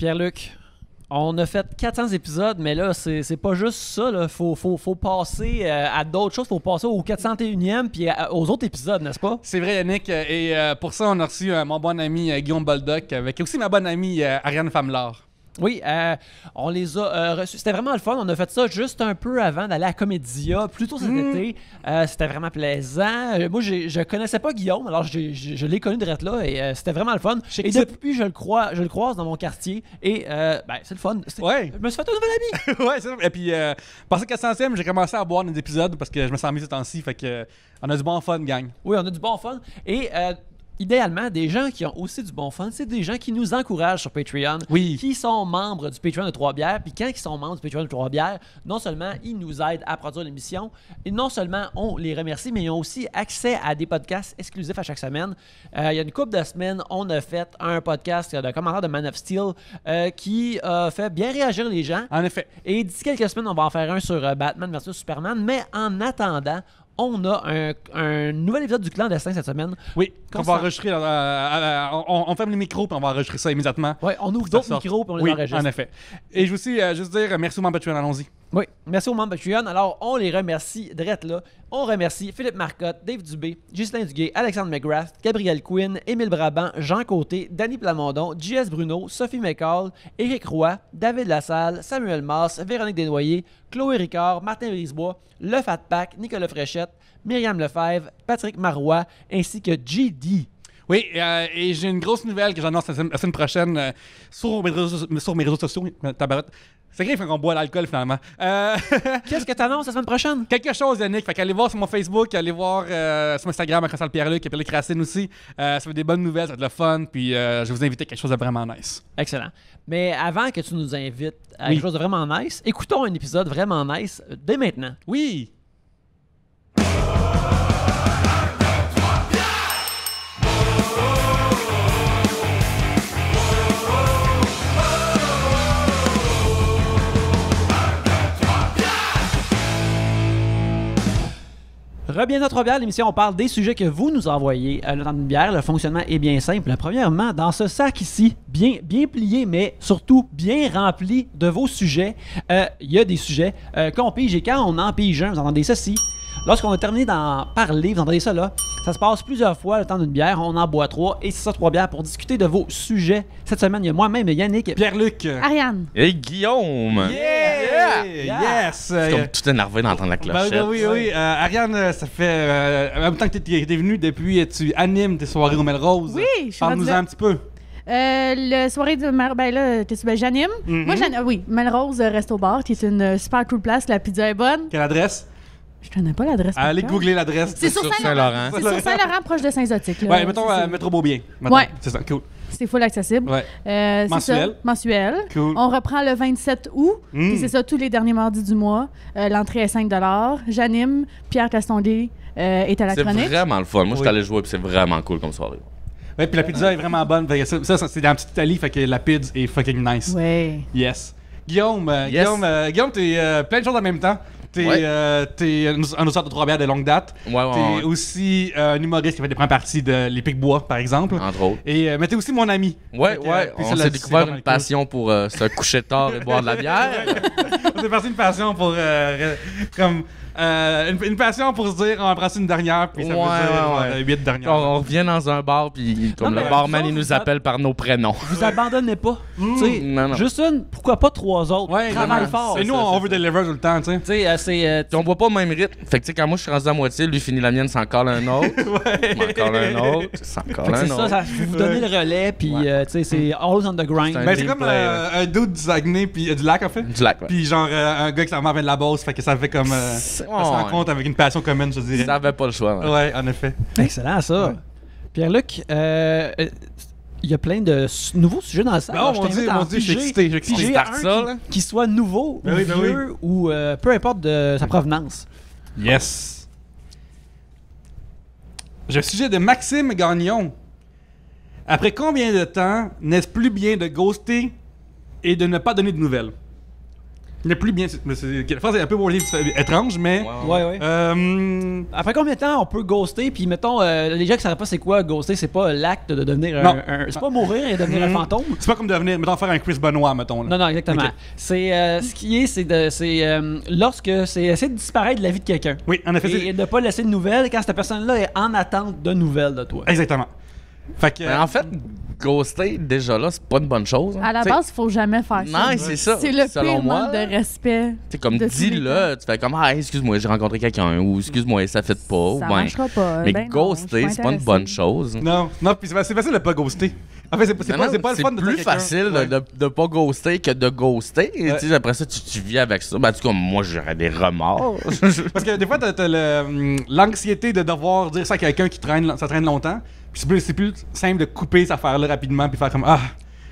Pierre-Luc, on a fait 400 épisodes, mais là, c'est pas juste ça. Là. Faut passer à d'autres choses. Faut passer au 401e puis aux autres épisodes, n'est-ce pas? C'est vrai, Yannick. Et pour ça, on a reçu mon bon ami Guillaume Boldoc, avec aussi ma bonne amie Ariane Famelard. Oui, on les a reçus. C'était vraiment le fun. On a fait ça juste un peu avant d'aller à Comédia, plus tôt cet été. C'était vraiment plaisant. Moi, je connaissais pas Guillaume, alors je l'ai connu direct là et c'était vraiment le fun. Et depuis, je le croise dans mon quartier et c'est le fun. Ouais. Je me suis fait un nouvel ami. Ouais, c'est ça. Et puis, pour ce 400e, j'ai commencé à boire des épisodes parce que je me sens mis ce temps-ci. Fait que, on a du bon fun, gang. Oui, on a du bon fun. Et idéalement, des gens qui ont aussi du bon fun, c'est des gens qui nous encouragent sur Patreon, qui sont membres du Patreon de Trois-Bières. Puis quand ils sont membres du Patreon de Trois-Bières, non seulement ils nous aident à produire l'émission, et non seulement on les remercie, mais ils ont aussi accès à des podcasts exclusifs à chaque semaine. Il y a une couple de semaines, on a fait un podcast de commentaire de Man of Steel qui a fait bien réagir les gens. En effet. Et d'ici quelques semaines, on va en faire un sur Batman versus Superman. Mais en attendant, on a un nouvel épisode du Clan Destin cette semaine. Oui, on va enregistrer. On ferme les micros puis on va enregistrer ça immédiatement. Oui, on ouvre d'autres micros puis on les enregistre. En effet. Et je veux aussi juste dire merci aux membres Patreon, allons-y. Oui, merci aux membres Patreon. Alors, on les remercie direct là. On remercie Philippe Marcotte, Dave Dubé, Ghislain Duguay, Alexandre McGrath, Gabriel Quinn, Émile Brabant, Jean Côté, Danny Plamondon, JS Bruno, Sophie McCall, Éric Roy, David Lassalle, Samuel Masse, Véronique Desnoyers, Chloé Ricard, Martin Brisebois, Le Fat Pack, Nicolas Fréchette, Myriam Lefebvre, Patrick Marois, ainsi que GD. Oui, et j'ai une grosse nouvelle que j'annonce la semaine prochaine sur mes réseaux sociaux. Tabarote. C'est grave qu'on boit l'alcool finalement. Qu'est-ce que tu annonces la semaine prochaine? Quelque chose, Yannick. Fait qu'allez voir sur mon Facebook, allez voir sur Instagram à Constant Pierre-Luc et Pierre-Luc Racine aussi. Ça fait des bonnes nouvelles, ça va être le fun. Puis je vais vous inviter à quelque chose de vraiment nice. Excellent. Mais avant que tu nous invites à quelque chose de vraiment nice, écoutons un épisode vraiment nice dès maintenant. Oui! Re-bienvenue à Trois-Bières, l'émission, on parle des sujets que vous nous envoyez. Le temps d'une bière, le fonctionnement est bien simple. Premièrement, dans ce sac ici, bien plié, mais surtout bien rempli de vos sujets, il y a des sujets qu'on pige et quand on en pige un, vous entendez ceci. Lorsqu'on a terminé d'en parler, vous entendez ça là, ça se passe plusieurs fois le temps d'une bière, on en boit 3 et c'est ça 3 bières pour discuter de vos sujets. Cette semaine, il y a moi-même, Yannick, Pierre-Luc, Ariane et Guillaume. Yes! Je suis comme tout énervé d'entendre la clochette. Oui. Ariane, ça fait en même temps que tu es venue depuis, tu animes tes soirées au Melrose. Oui, je suis Parle-nous un petit peu. le soirée de j'anime. Moi, Melrose Resto Bar, qui est une super cool place. La pizza est bonne. Quelle adresse? Je connais pas l'adresse. Allez googler l'adresse. C'est sur Saint-Laurent. C'est sur Saint-Laurent, proche de Saint-Zotique. Ouais, mettons Métro Beaubien. Ouais. C'est ça, cool. C'est full accessible. Ouais. Mensuel. Mensuel. Cool. On reprend le 27 août. Puis c'est ça, tous les derniers mardis du mois. L'entrée est 5 $. J'anime. Pierre Castonguay est à la chronique. C'est vraiment le fun. Moi, je suis allé jouer et c'est vraiment cool comme soirée. Ouais, puis la pizza est vraiment bonne. Ça c'est dans la petite Italie, fait que la pizza est fucking nice. Ouais. Yes. Guillaume, t'es plein de choses en même temps. T'es un auteur de Trois-Bières de longue date. T'es aussi un humoriste qui fait des premières parties de Les Pics-Bois, par exemple. Entre autres. Mais t'es aussi mon ami. On s'est découvert une passion pour se coucher tard et boire de la bière. On s'est parti une passion pour une passion pour se dire on va prendre une dernière puis ça veut dire 8 dernières. On revient dans un bar puis comme le barman il nous appelle par nos prénoms. Vous abandonnez pas. Juste une, pourquoi pas 3 autres? Travaille fort. Et nous on veut deliver tout le temps, tu sais. On boit pas au même rythme. Fait que quand moi je suis rendu à moitié, lui finit la mienne, c'est encore un autre. Encore un autre. C'est encore un autre. Ça, vous donnez le relais puis tu sais c'est always on the grind. Ben c'est comme un dude du Saguenay puis du lac en fait. Du lac. Puis genre un gars qui s'en vient de la Beauce, fait que ça fait comme on se rencontre avec une passion commune, je dirais. Ça avait pas le choix. Ouais, en effet. Excellent, ça. Ouais. Pierre-Luc, il y a plein de nouveaux sujets dans la salle. Non, mon Dieu, je suis excité. J'ai un qui soit nouveau ou vieux ou peu importe de sa provenance. Yes. J'ai un sujet de Maxime Gagnon. Après combien de temps n'est-ce plus bien de ghoster et de ne pas donner de nouvelles? Il n'est plus bien. La phrase est un peu étrange, mais. Ouais. Après combien de temps on peut ghoster? Puis mettons, les gens qui ne savent pas c'est quoi ghoster, c'est pas l'acte de devenir c'est pas mourir et devenir un fantôme. C'est pas comme devenir, mettons, faire un Chris Benoit, mettons. Là. Non, exactement. Okay. C'est ce qui est, c'est lorsque c'est essayer de disparaître de la vie de quelqu'un. Oui, en effet. Et de ne pas laisser de nouvelles quand cette personne-là est en attente de nouvelles de toi. Exactement. Fait que, en fait, ghoster, déjà là, c'est pas une bonne chose. Hein. À la base, il faut jamais faire ça. Non, c'est ça. C'est le pire manque de respect. C'est comme, dis-le, tu fais comme, excuse-moi, j'ai rencontré quelqu'un, ou excuse-moi, ça fait pas. Ça marchera pas. Mais ghoster, c'est pas une bonne chose. Non, puis c'est facile de pas ghoster. En fait, c'est pas le fun de plus facile de pas ghoster que de ghoster. Et après ça, tu vis avec ça. Ben, en tout cas, moi, j'aurais des remords. Parce que des fois, t'as l'anxiété de devoir dire ça à quelqu'un qui traîne longtemps. Puis c'est plus simple de couper cette affaire-là rapidement puis faire comme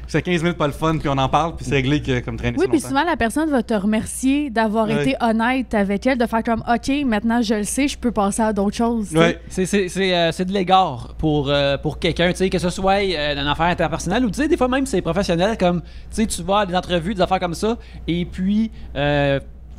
c'est 15 minutes pas le fun puis on en parle puis c'est réglé que comme traîner Oui, puis souvent la personne va te remercier d'avoir été honnête avec elle, de faire comme OK, maintenant je le sais, je peux passer à d'autres choses. Ouais. C'est de l'égard pour quelqu'un, tu sais, que ce soit une affaire interpersonnelle ou tu sais des fois même c'est professionnel comme tu sais tu vas à des entrevues, des affaires comme ça et puis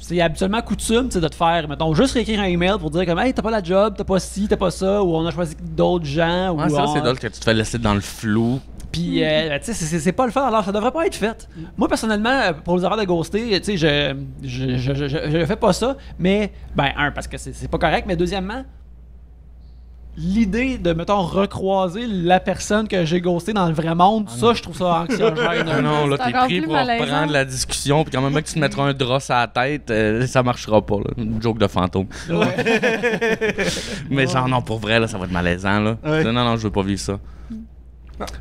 c'est habituellement coutume de te faire, mettons, juste réécrire un email pour dire comme hey, t'as pas la job, t'as pas ci, t'as pas ça, ou on a choisi d'autres gens. Ouais, ça, c'est drôle que tu te fais laisser dans le flou. Puis, tu sais, c'est pas le fun, alors ça devrait pas être fait. Moi, personnellement, pour les affaires de ghoster, tu sais, je fais pas ça, mais, parce que c'est pas correct, mais deuxièmement, l'idée de, mettons, recroiser la personne que j'ai ghostée dans le vrai monde, ça, je trouve ça anxiogène. Non, là, t'es pris pour reprendre la discussion, puis quand même que tu te mettras un drap sur la tête, ça marchera pas, là. Une joke de fantôme. Mais genre, non, pour vrai, là, ça va être malaisant, là. Non, je veux pas vivre ça.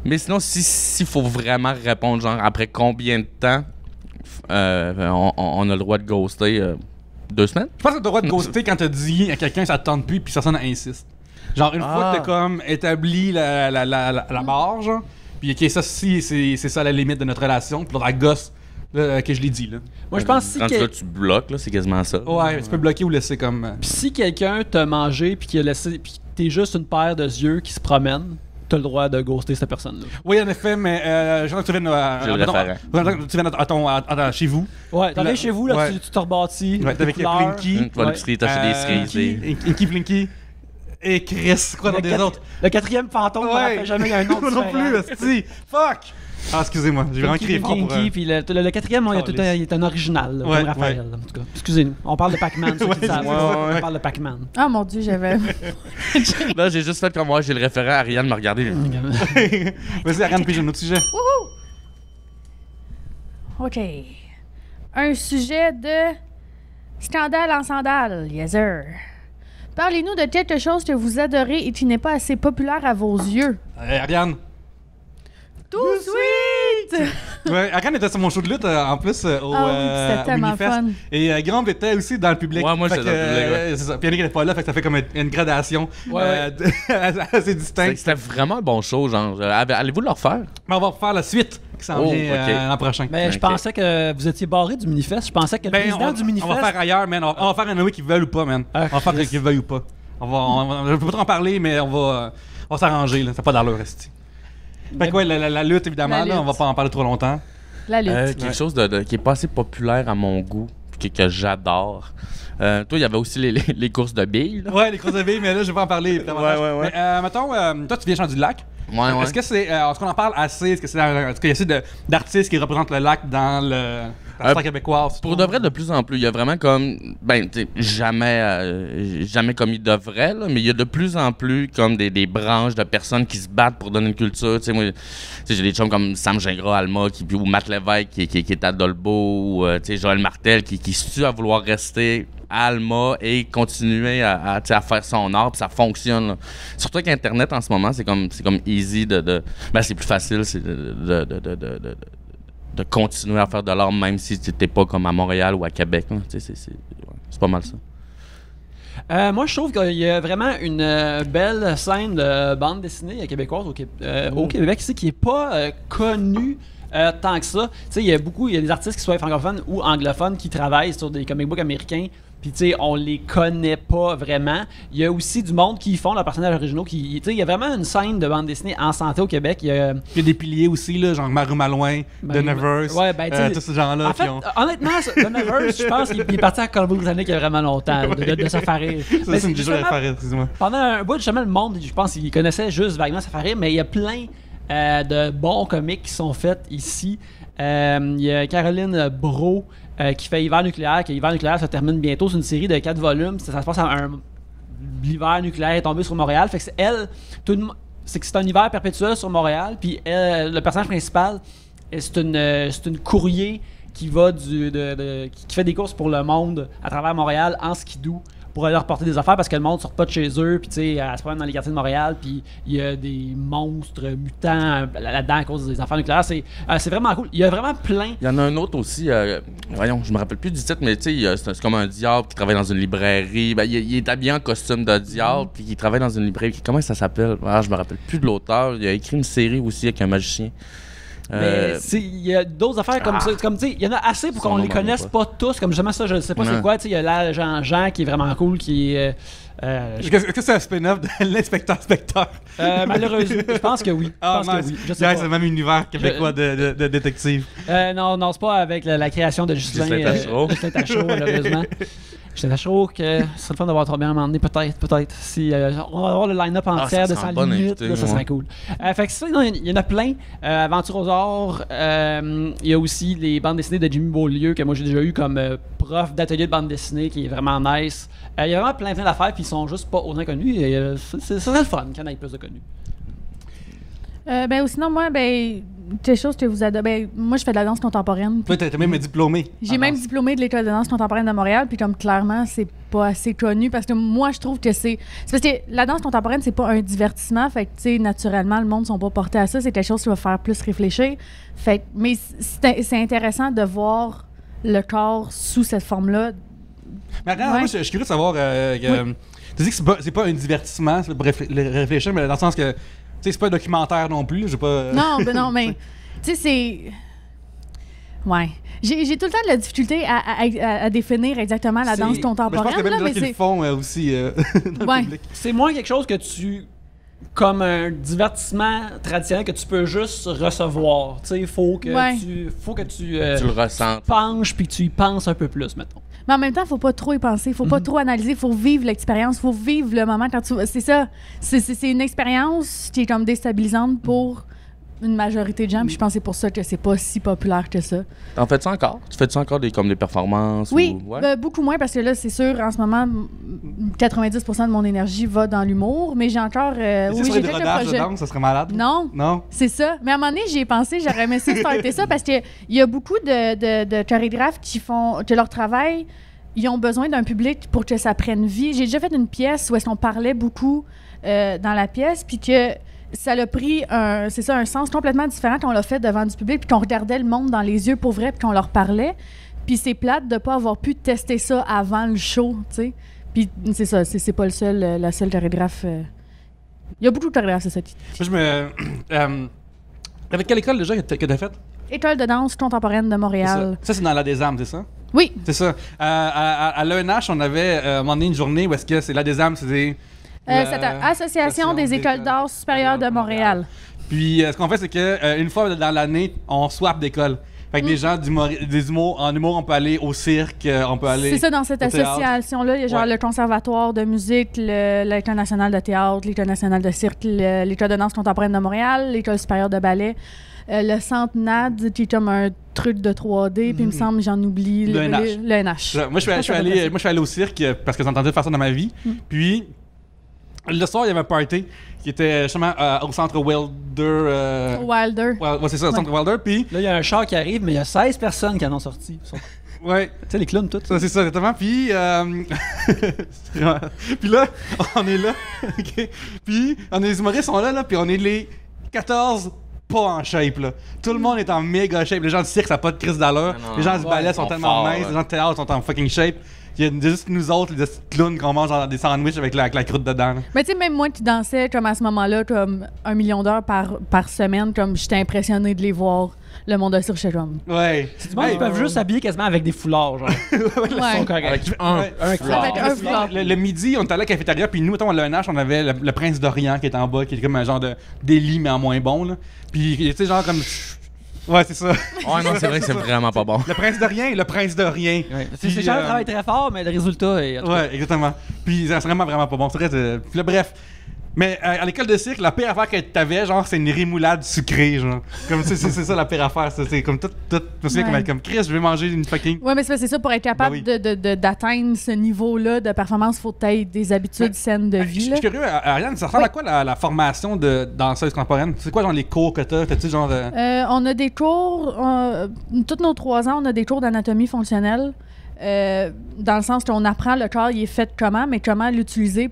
Mais sinon, s'il faut vraiment répondre, genre, après combien de temps on a le droit de ghoster 2 semaines? Je pense que t'as le droit de ghoster quand t'as dit à quelqu'un ça te tente plus, puis personne insiste. Genre, une fois que t'as comme établi la barre, genre, puis OK, ça, c'est ça la limite de notre relation, puis la gosse que je l'ai dit, là. Moi, je pense quand tu bloques, là, c'est quasiment ça. Ouais, tu peux bloquer ou laisser comme... Puis si quelqu'un t'a mangé, puis qu'il a laissé, puis t'es juste une paire de yeux qui se promènent, t'as le droit de ghoster cette personne-là. Oui, en effet, mais je veux que tu viennes chez vous. Ouais, t'arrives chez vous, là, tu te rebâtis. Ouais, t'es avec Plinky. Tu vas à l'épicerie, t'achètes des cerises. Inky Plinky. Et Chris, quoi dans des autres? Le 4e fantôme, on n'appelle jamais un nom non plus, esti. Fuck! Ah, excusez-moi, j'ai vraiment crié fort pour... Puis le 4e, il est un original, comme Raphaël, en tout cas. Excusez-nous, on parle de Pac-Man, ceux qui savent. On parle de Pac-Man. Ah mon Dieu, j'avais... Là, j'ai juste fait comme moi, j'ai le référent, Ariane m'a regardé. Vas-y, Ariane, puis j'ai un autre sujet. OK. Un sujet de scandale en sandales, yes sir. Parlez-nous de quelque chose que vous adorez et qui n'est pas assez populaire à vos yeux. Ariane. Too sweet! Ouais, Ariane était sur mon show de lutte en plus c'était tellement fun. Et Guillaume était aussi dans le public. Ouais, moi j'étais dans le public. C'est ça. Puis Yannick n'était pas là, fait que ça fait comme une gradation assez distincte. C'était vraiment un bon show, genre. Allez-vous le refaire? Mais on va refaire la suite qui s'en vient l'an prochain. Mais je pensais que vous étiez barré du Minifest. Je pensais que le président du Minifest... On va faire ailleurs, man. On va faire un qu'ils veulent ou pas, man. On va faire qu'ils veulent ou pas. Je peux pas trop en parler, mais on va s'arranger, là. C'est pas dans leur reste. Fait que la lutte, évidemment, là, on va pas en parler trop longtemps. La lutte. Quelque chose qui est pas assez populaire à mon goût, que j'adore. Toi, il y avait aussi les courses de billes. Là. Ouais, les courses de billes, mais là, je vais pas en parler. Ouais. Mais, mettons, toi, tu viens changer du lac. Ouais. Est-ce que c'est. Est-ce qu'on en parle assez? Est-ce qu'il y a assez d'artistes qui représentent le lac dans la histoire québécoise? Pour de vrai, de plus en plus. Il y a vraiment comme. Jamais comme il devrait, là, mais il y a de plus en plus comme des branches de personnes qui se battent pour donner une culture. Tu sais, moi, j'ai des chums comme Sam Gingras, Alma, ou Matt Lévesque qui est à Dolbeau, ou Joël Martel qui se tue à vouloir rester à Alma et continuer à faire son art, puis ça fonctionne. Là. Surtout qu'Internet en ce moment, c'est comme easy c'est plus facile de continuer à faire de l'art même si tu n'es pas comme à Montréal ou à Québec. C'est pas mal ça. Moi, je trouve qu'il y a vraiment une belle scène de bande dessinée québécoise au Québec ici qui n'est pas connue tant que ça. Il y a des artistes qui soient francophones ou anglophones qui travaillent sur des comic books américains Puis, tu sais, on les connaît pas vraiment. Il y a aussi du monde qui font leurs personnages originaux. Tu sais, il y a vraiment une scène de bande dessinée en santé au Québec. Il y a des piliers aussi, là, genre Maru Malouin, Dunverse, ouais, ben, tous ces gens-là. En fait, honnêtement, Dunverse, je pense qu'il est parti à Colombie-Britannique il y a vraiment longtemps, de Safari. Ça, c'est une déjà Safari, excuse-moi. Pendant un bout, justement, le monde, je pense qu'il connaissait juste vaguement Safari, mais il y a plein de bons comics qui sont faits ici. Il y a Caroline Brault qui fait Hiver nucléaire, que Hiver nucléaire se termine bientôt. C'est une série de 4 volumes. Ça se passe l'hiver nucléaire est tombé sur Montréal. Fait que c'est elle, c'est un hiver perpétuel sur Montréal. Puis elle, le personnage principal, c'est une courrier qui va qui fait des courses pour le monde à travers Montréal en skidoo pour aller reporter des affaires parce que le monde ne sort pas de chez eux, puis tu sais, elle se promène dans les quartiers de Montréal, puis il y a des monstres mutants là-dedans à cause des affaires nucléaires. C'est vraiment cool. Il y a vraiment plein. Il y en a un autre aussi, voyons, je me rappelle plus du titre, mais tu sais, c'est comme un diable qui travaille dans une librairie. Ben, il est habillé en costume de diable, puis il travaille dans une librairie. Comment ça s'appelle? Je me rappelle plus de l'auteur. Il a écrit une série aussi avec un magicien. Mais il y a d'autres affaires comme ça. Comme il y en a assez pour qu'on les connaisse pas tous. Comme justement ça, je ne sais pas c'est quoi. Il y a l'agent Jean qui est vraiment cool, qui est. Est-ce que c'est un spin-off de l'inspecteur Spector? Malheureusement, je pense que oui. C'est le même univers québécois de détective. Non, c'est pas avec la création de Justin Tachereau, malheureusement. Justin Tachereau, que ce serait le fun d'avoir trop bien emmené, peut-être. Si on va avoir le line-up entier de 100 minutes, là, ça serait cool. Fait que ça, il y en a plein. Aventure aux Ors, il y a aussi les bandes dessinées de Jimmy Beaulieu, que moi j'ai déjà eu comme prof d'atelier de bande dessinée, qui est vraiment nice. Il y a vraiment plein d'affaires, puis ils sont juste pas autant connus. C'est le fun qu'il y en ait plus de connus. Ou sinon, moi, quelque chose que vous adorez. Moi, je fais de la danse contemporaine. Toi, t'as même diplômé. J'ai même diplômé de l'École de danse contemporaine de Montréal, puis comme clairement, c'est pas assez connu parce que moi, je trouve que c'est parce que la danse contemporaine, c'est pas un divertissement. Fait que, tu sais, naturellement, le monde ne sont pas portés à ça. C'est quelque chose qui va faire plus réfléchir. Fait mais c'est intéressant de voir le corps sous cette forme-là. Mais attends, moi, je suis curieux de savoir. Tu dis que c'est pas un divertissement, c'est pour réfléchir, mais dans le sens que. Tu sais, c'est pas un documentaire non plus, j'ai pas... Non, mais... Tu sais, c'est... Ouais. J'ai tout le temps de la difficulté à définir exactement la danse contemporaine. Je pense qu'il y a même des gens qui le font aussi dans le public. C'est moins quelque chose que tu... Comme un divertissement traditionnel que tu peux juste recevoir. Tu sais, il faut que tu le ressens. Penches puis que tu y penses un peu plus, mettons. Mais en même temps, il ne faut pas trop y penser, il ne faut pas trop analyser, il faut vivre l'expérience, il faut vivre le moment quand tu... C'est ça. C'est une expérience qui est comme déstabilisante pour une majorité de gens, puis je pense que c'est pour ça que c'est pas si populaire que ça. T'en fais-tu encore? Tu fais-tu encore des performances? Oui, beaucoup moins, parce que là, c'est sûr, en ce moment, 90% de mon énergie va dans l'humour, mais j'ai encore... oui, j'ai quelques projets. De danse, ça serait malade? Non. C'est ça. Mais à un moment donné, j'y ai pensé, j'aurais aimé ça starter ça, parce qu'il y a beaucoup de chorégraphes qui font... que leur travail, ils ont besoin d'un public pour que ça prenne vie. J'ai déjà fait une pièce où est-ce qu'on parlait beaucoup dans la pièce, puis que... ça l'a pris un sens complètement différent qu'on l'a fait devant du public, puis qu'on regardait le monde dans les yeux pour vrai, puis qu'on leur parlait. Puis c'est plate de ne pas avoir pu tester ça avant le show, tu sais. Puis c'est ça, c'est pas la seule chorégraphe. Il y a beaucoup de chorégraphes, c'est ça. Moi, avec quelle école déjà que t'as fait? École de danse contemporaine de Montréal. Ça c'est dans la des Armes, c'est ça? Oui. C'est ça. À l'ENH, on avait à un moment donné une journée où est-ce que c'est la des Armes, c'était... Association des écoles d'art supérieures de Montréal. Puis ce qu'on fait, c'est que une fois dans l'année, on swap d'école. Fait que les gens en humour, on peut aller au cirque, on peut aller. C'est ça, dans cette association-là, il y a genre le Conservatoire de musique, l'École nationale de théâtre, l'École nationale de cirque, l'École de danse contemporaine de Montréal, l'École supérieure de ballet, le Centre NAD, qui est comme un truc de 3D, puis il me semble, j'en oublie, le NH. Moi, je suis allé au cirque parce que j'ai entendu faire ça dans ma vie. Puis. Le soir, il y avait un party qui était justement au centre Wilder. Wilder. Ouais, c'est ça, le centre Wilder. Puis. Là, il y a un char qui arrive, mais il y a 16 personnes qui en ont sorti. Ouais. Tu sais, les clowns, tout. Ça, c'est ça, exactement. Puis. Puis là, on est là. OK. Puis, les humoristes sont là, puis on est les 14 pas en shape, là. Tout le monde est en méga shape. Les gens du cirque, ça n'a pas de crise d'allure. Les gens du ballet sont tellement minces. Les gens du théâtre sont en fucking shape. Il y a juste nous autres, les clowns, qu'on mange des sandwichs avec la croûte dedans. Là. Mais tu sais, même moi qui dansais comme à ce moment-là, comme 1 million d'heures par semaine, comme j'étais impressionnée de les voir. Le monde assure chez comme. Ouais. C'est du monde qui peuvent juste s'habiller quasiment avec des foulards, genre. Ouais. Avec un foulard. Avec un foulard. Le midi, on était à la cafétéria, puis nous, mettons, à l'ENH, on avait le Prince d'Orient qui était en bas, qui était comme un genre de délit, mais en moins bon. Là. Puis, tu sais, genre comme. Ouais, c'est ça. Ouais, non, c'est vrai que c'est vraiment pas bon. Le Prince de rien, le Prince de rien. Ouais. Puis, Ces gens travaillent très fort, mais le résultat est. Ouais, exactement. Puis c'est vraiment, vraiment pas bon. C'est vrai. Puis là, bref. Mais à l'école de cirque, la pire affaire que t'avais, genre, c'est une rémoulade sucrée, genre. Comme c'est ça la pire affaire. C'est comme tout. Je me souviens comme Chris, je vais manger une fucking. Ouais, mais c'est ça, pour être capable d'atteindre ce niveau-là de performance, il faut peut-être des habitudes saines de vie. Je suis curieux, Ariane, ça ressemble à quoi la formation de danseuse contemporaine? C'est quoi, genre, les cours que t'as? T'as-tu, genre. On a des cours, tous nos 3 ans, on a des cours d'anatomie fonctionnelle. Dans le sens qu'on apprend le corps, il est fait comment, mais comment l'utiliser.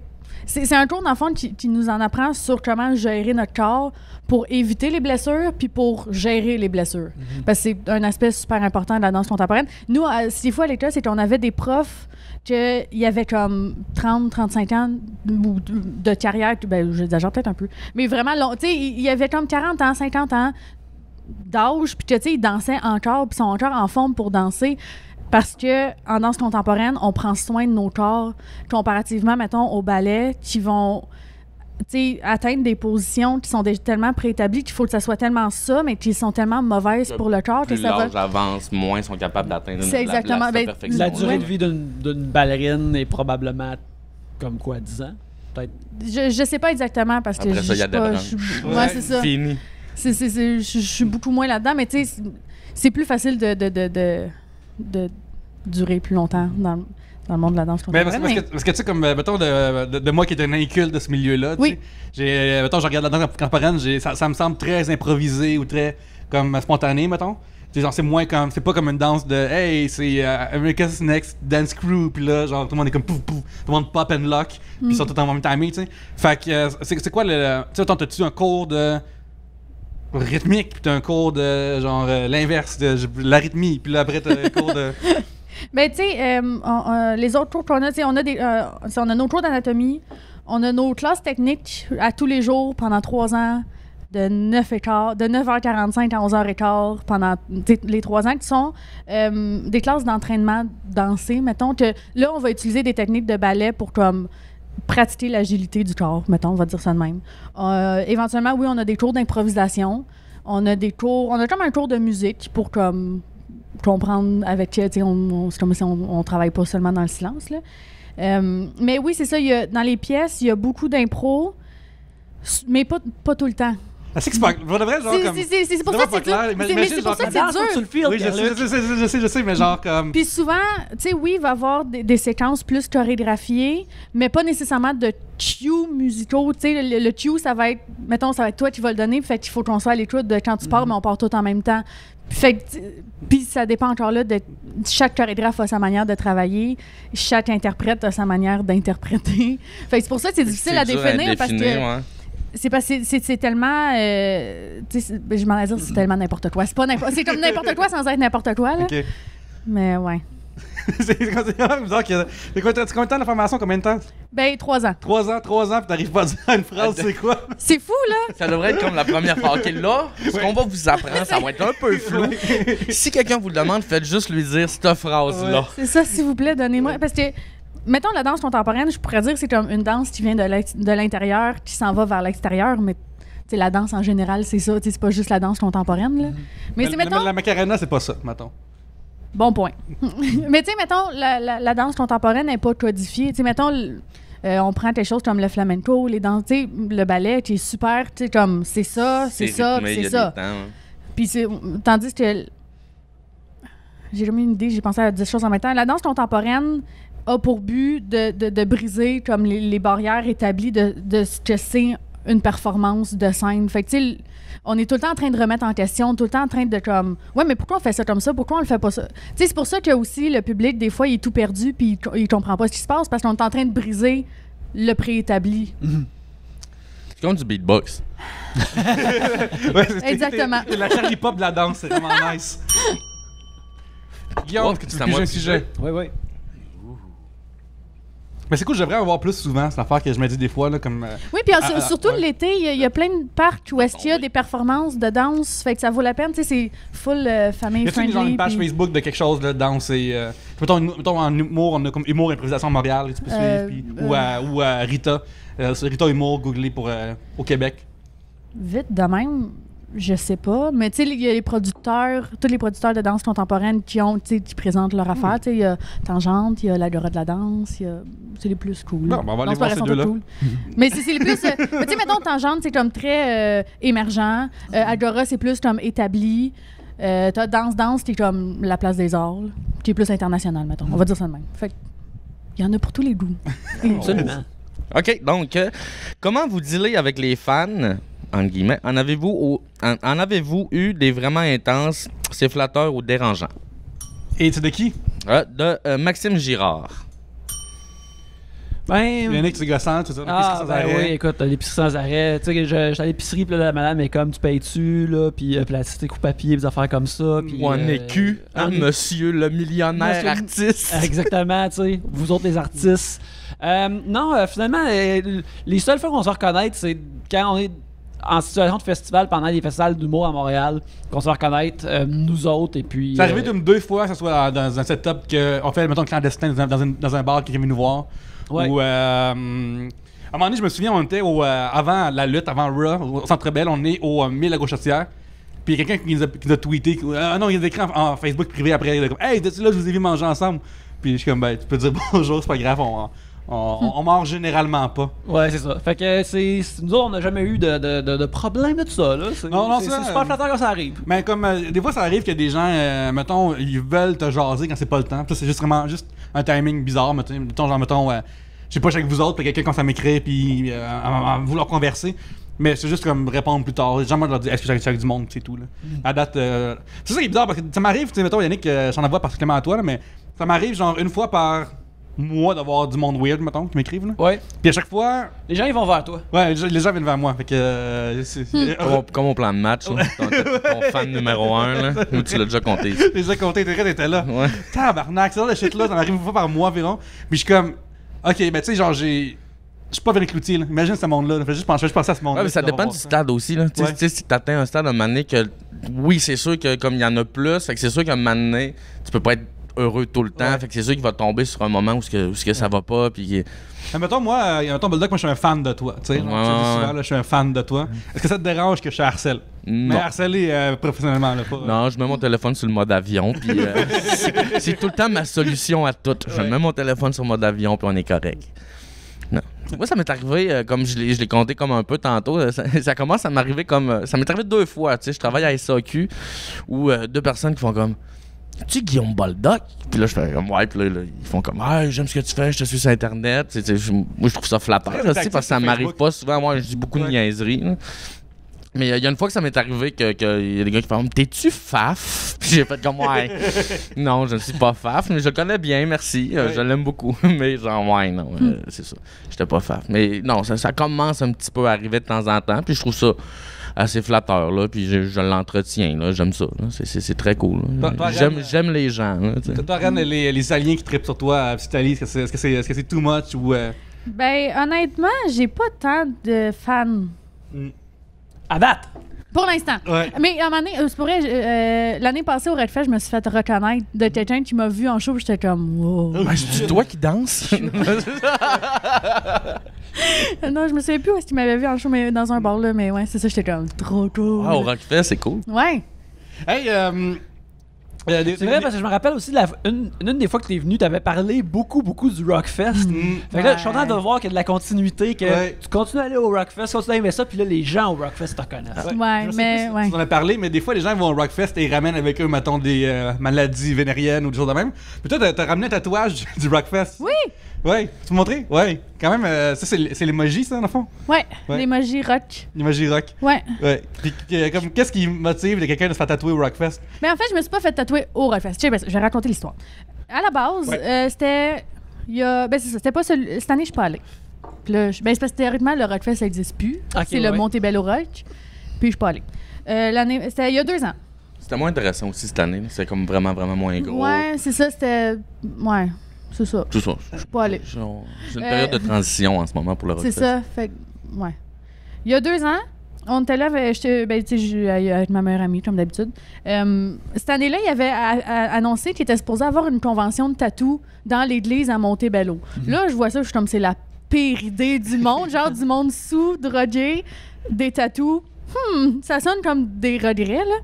C'est un cours, dans le fond, qui nous en apprend sur comment gérer notre corps pour éviter les blessures puis pour gérer les blessures. Parce que c'est un aspect super important de la danse contemporaine. Nous, des fois, à l'école, c'est qu'on avait des profs qu'il y avait comme 30, 35 ans de carrière. Ben, j'exagère peut-être un peu. Mais vraiment long. Tu sais, il y avait comme 40 ans, 50 ans d'âge, puis tu sais, ils dansaient encore, puis sont encore en forme pour danser. Parce que en danse contemporaine, on prend soin de nos corps comparativement, mettons, au ballet, qui vont atteindre des positions qui sont déjà tellement préétablies qu'il faut que ça soit tellement ça, mais qui sont tellement mauvaises pour le corps que Plus ça va... l'âge avance, moins ils sont capables d'atteindre C'est exactement. la Ben, perfection. La durée de vie d'une ballerine est probablement comme quoi, 10 ans? Peut-être. Je sais pas exactement parce que Après ça, il y a des branches. Ouais, c'est ça. Fini. Je suis beaucoup moins là-dedans, mais tu sais, c'est plus facile de durer plus longtemps dans le monde de la danse contemporaine. Parce que tu sais, comme, mettons, de moi qui est un inculte de ce milieu-là, oui. Mettons, je regarde la danse contemporaine, ça me semble très improvisé ou très, comme, spontané, mettons. Genre, c'est pas comme une danse de hey, c'est America's Next Dance Crew, puis là, genre, tout le monde est comme pouf pouf, tout le monde pop and lock, puis ils sont tout en même timing, tu sais. Fait que, c'est quoi le. Tu sais, t'as-tu un cours de rythmique, puis t'as un cours de, genre, l'inverse, de l'arythmie, puis là, après, t'as un cours de. Ben, tu sais, les autres cours qu'on a, on a nos cours d'anatomie, on a nos classes techniques à tous les jours pendant 3 ans, de 9h45 à 11h15 pendant les 3 ans, qui sont des classes d'entraînement dansé. Mettons que là, on va utiliser des techniques de ballet pour comme pratiquer l'agilité du corps, mettons, on va dire ça de même. Éventuellement, oui, on a des cours d'improvisation. On a comme un cours de musique pour comme comprendre avec c'est comme si on travaille pas seulement dans le silence, là. Mais oui, c'est ça, dans les pièces, il y a beaucoup d'impro, mais pas tout le temps. C'est pour ça que c'est pour ça que c'est dur. Mais c'est pour ça que c'est dur. Oui, je sais, mais genre comme... Puis souvent, tu sais, oui, il va y avoir des séquences plus chorégraphiées, mais pas nécessairement de cues musicaux. Tu sais, le cue, ça va être, mettons, ça va être toi qui vas le donner, fait qu'il faut qu'on soit à l'écoute de quand tu pars, mais on part tout en même temps. Fait que, puis ça dépend encore là de chaque chorégraphe a sa manière de travailler, chaque interprète a sa manière d'interpréter. Fait que c'est pour ça que c'est difficile à définir parce que... Ouais. C'est parce que c'est tellement... je m'en vais dire c'est tellement n'importe quoi. C'est comme n'importe quoi sans être n'importe quoi, là. OK. Mais ouais. C'est bizarre que... C'est combien de temps la formation? Combien de temps? Ben, 3 ans. 3 ans, puis t'arrives pas à dire une phrase, c'est quoi? C'est fou, là! Ça devrait être comme la première fois. OK, là, ce qu'on va vous apprendre, ça va être un peu flou. Si quelqu'un vous le demande, faites juste lui dire cette phrase-là. C'est ça, s'il vous plaît, donnez-moi... Parce que... Mettons, la danse contemporaine, je pourrais dire que c'est comme une danse qui vient de l'intérieur, qui s'en va vers l'extérieur, mais la danse en général, c'est ça. C'est pas juste la danse contemporaine. Là. Mais c'est, mettons... La Macarena, c'est pas ça, mettons. Bon point. Mais tu sais, mettons, la danse contemporaine n'est pas codifiée. Tu sais, mettons, on prend des choses comme le flamenco, les danses, tu sais, le ballet qui est super, tu sais, comme c'est ça, c'est ça, c'est ça. Puis tandis que... J'ai jamais une idée, j'ai pensé à 10 choses en même temps. La danse contemporaine a pour but de briser comme les barrières établies de ce que c'est une performance de scène. Fait que, tu sais, on est tout le temps en train de remettre en question, tout le temps en train de comme... Ouais, mais pourquoi on fait ça comme ça? Pourquoi on le fait pas ça? Tu sais, c'est pour ça que aussi le public, des fois, il est tout perdu puis il comprend pas ce qui se passe parce qu'on est en train de briser le préétabli. C'est comme du beatbox. Ouais, exactement. C'est la Charlie Pop de la danse, c'est vraiment nice. Guillaume, que tu veux piger un sujet? Oui. Mais c'est cool, j'aimerais en voir plus souvent. C'est l'affaire que je me dis des fois, là, comme. Oui, puis surtout l'été, il y a plein de parcs où est-ce qu'il y a des performances de danse. Fait que ça vaut la peine. Tu sais, c'est full famille Y a-t-il friendly. genre une page puis- Facebook de quelque chose de danse et. Mettons en humour, on a comme Humour Improvisation Montréal, tu peux suivre. Ou à Rita. Rita Humour, googlez pour au Québec. Vite de même, je sais pas. Mais tu sais, il y a les producteurs, tous les producteurs de danse contemporaine qui présentent leur affaire. Tu sais, il y a Tangente, il y a l'Agora de la danse, c'est les plus cool. Bon, on va aller Non, c'est pas voir vrai, ces sont deux-là. tous cool. Mais c'est les plus. Mais tu sais, mettons, Tangente, c'est comme très émergent. Agora, c'est plus comme établi. T'as Danse, t'es comme la place des arts, là, qui est plus international, mettons. On va dire ça de même. Fait que, il y en a pour tous les goûts. Absolument. OK, donc, comment vous dealez avec les fans, entre guillemets? En avez-vous eu des vraiment intenses, c'est flatteur ou dérangeant? Et c'est de qui? De Maxime Girard. Ben, Yannick, c'est gossant, tout ça. ah, sans ben arrêt. oui, écoute, l'épicerie sans arrêt. Tu sais, j'étais à l'épicerie, puis là, la madame est comme, tu payes-tu, là, puis plastique ou papier, des affaires comme ça. Puis, Ou en écu, monsieur le millionnaire Monsieur- artiste. Exactement, tu sais, vous autres les artistes. Non, finalement, les seules fois qu'on se reconnaître, c'est quand on est en situation de festival pendant les festivals d'humour à Montréal, qu'on se reconnaître, nous autres, et puis... C'est arrivé deux fois que ce soit dans un setup qu'on fait, mettons, clandestin dans un bar qui est venu nous voir. Ouais. Ou, à un moment donné, je me souviens, on était avant la lutte, avant Raw, au Centre Bell, on est au 1000 à Gauchetière. Puis il y a quelqu'un qui nous a tweeté, non, il a écrit en Facebook privé après, il a comme « Hey, t'es-tu là, je vous ai vu manger ensemble? » Puis je suis comme « Ben, tu peux dire bonjour, c'est pas grave, on mange généralement pas. » Ouais, c'est ça. Fait que nous autres, on n'a jamais eu de problème de tout ça, là. Non, c'est ça, super flatteur quand ça arrive. Mais comme des fois, ça arrive que des gens, mettons, ils veulent te jaser quand c'est pas le temps. Puis ça, c'est juste vraiment juste un timing bizarre. Mettons, je sais pas, je suis avec vous autres, puis quelqu'un commence à m'écrire, puis à vouloir converser. Mais c'est juste comme répondre plus tard. Genre, moi, je leur dis, est-ce que j'ai avec du monde, c'est tout. Là. À date, c'est ça qui est bizarre, parce que ça m'arrive, tu sais, mettons, Yannick, j'en envoie particulièrement à toi, là, mais ça m'arrive genre une fois par mois d'avoir du monde weird, mettons, qui m'écrivent. Là. Ouais. Puis à chaque fois, Les gens, ils vont vers toi. ouais, les gens viennent vers moi. Fait que. Comme au plan de match, là. Ton fan numéro 1, là. Ou tu l'as déjà compté. Les gens comptés, t'étais là. Ouais. Tabarnak, c'est ça, le shit-là, ça m'arrive une fois par mois environ. Puis je suis comme, ok, ben tu sais, genre, je suis pas Véronique Cloutier, là. Imagine ce monde-là. Je juste penser à ce monde-là. Ouais, mais ça puis dépend d'avoir du ça. stade aussi, là. Tu Ouais. sais, si t'atteins un stade à un moment donné que. Oui, c'est sûr que comme il y en a plus, fait que c'est sûr qu'à un moment donné, tu peux pas être heureux tout le temps. Ouais. Fait que c'est sûr qu'il va tomber sur un moment où ça va pas. Puis. Mais mettons, moi, mettons, Bulldog, moi, je suis un fan de toi. Tu sais, genre, Ouais, tu le dis ouais, souvent, ouais. là, je suis un fan de toi. Est-ce que ça te dérange que je te harcèle? Mais Non. harceler professionnellement, là, pas. Non, je mets mon téléphone sur le mode avion, puis c'est tout le temps ma solution à tout. Je mets mon téléphone sur le mode avion, puis on est correct. Non. Moi, ça m'est arrivé, comme je l'ai compté comme un peu tantôt, ça commence à m'arriver comme... ça m'est arrivé 2 fois, tu sais, je travaille à SAQ, où 2 personnes qui font comme... Tu Guillaume Boldoc? Puis là, je fais comme, ouais, puis là, ils font comme, ah, j'aime ce que tu fais, je te suis sur Internet. Tu sais, moi, je trouve ça flatteur, Ouais, là, c'est tu sais, parce que ça actif sur m'arrive Facebook. pas souvent. Moi, je dis beaucoup de niaiseries, là. Mais il y a une fois que ça m'est arrivé que y a des gars qui font t'es-tu faf? Puis j'ai fait comme ouais. Non, je ne suis pas faf, mais je le connais bien, merci. Je l'aime beaucoup. Mais genre ouais, non, c'est ça. J'étais pas faf. Mais non, ça commence un petit peu à arriver de temps en temps. Puis je trouve ça assez flatteur, là. Puis je l'entretiens, là. J'aime ça. Là. C'est très cool. Là. Toi, J'aime les gens. Là, tu sais. Toi, Ren, les Italiens qui trippent sur toi à Italie, est-ce que c'est too much ou. Ben, honnêtement, j'ai pas tant de fans. À date. Pour l'instant. Ouais. Mais à un moment donné, c'est pour vrai, l'année passée au Redfest, je me suis fait reconnaître de quelqu'un qui m'a vu en show, j'étais comme wow. Ah, c'est toi qui danses? Non, je me souviens plus où est-ce qu'il m'avait vu en show, mais dans un bar là, mais ouais, c'est ça, j'étais comme trop cool. Ah, au Rockfest, c'est cool. Ouais. Hey, C'est vrai, parce que je me rappelle aussi, une des fois que tu es venu, tu avais parlé beaucoup du Rockfest. Fait que là, je suis content de voir qu'il y a de la continuité, que Ouais. tu continues à aller au Rockfest, continues à aimer ça, puis là, les gens au Rockfest te reconnaissent. Ouais, je sais mais plus ouais. si tu en as parlé, mais des fois, les gens vont au Rockfest et ils ramènent avec eux, mettons, des maladies vénériennes ou des choses de même. Puis toi, t'as ramené un tatouage du Rockfest. Oui. Ouais, tu peux montrer? Ouais. Quand même, ça, c'est l'emoji, ça, dans le fond? Ouais, Ouais. l'emoji rock. L'emoji rock. Ouais. Ouais. Puis, qu'est-ce qui motive de quelqu'un de se faire tatouer au Rockfest? Mais en fait, je me suis pas fait tatouer au Rockfest. Je vais raconter l'histoire. À la base, c'était. Ben, c'est ça. C'était pas cette année, je suis pas allée. Puis là, ben, c'est parce que théoriquement, le Rockfest, ça n'existe plus. Ok, c'est le ouais. Montebello Rock. Puis je suis pas allée. C'était il y a 2 ans. C'était moins intéressant aussi cette année. C'est comme vraiment moins gros. Ouais, c'est ça. C'était. Ouais. C'est ça. Tout ça. Je suis pas allée. J'ai une période de transition en ce moment pour le Rockfest. C'est ça. Fait que, ouais. Il y a 2 ans, on était là avec ma meilleure amie, comme d'habitude. Cette année-là, il avait annoncé qu'il était supposé avoir une convention de tatou dans l'église à Montebello. Là, je vois ça, je suis comme, c'est la pire idée du monde, genre du monde sous, drogué, des tatous. Ça sonne comme des regrets, là.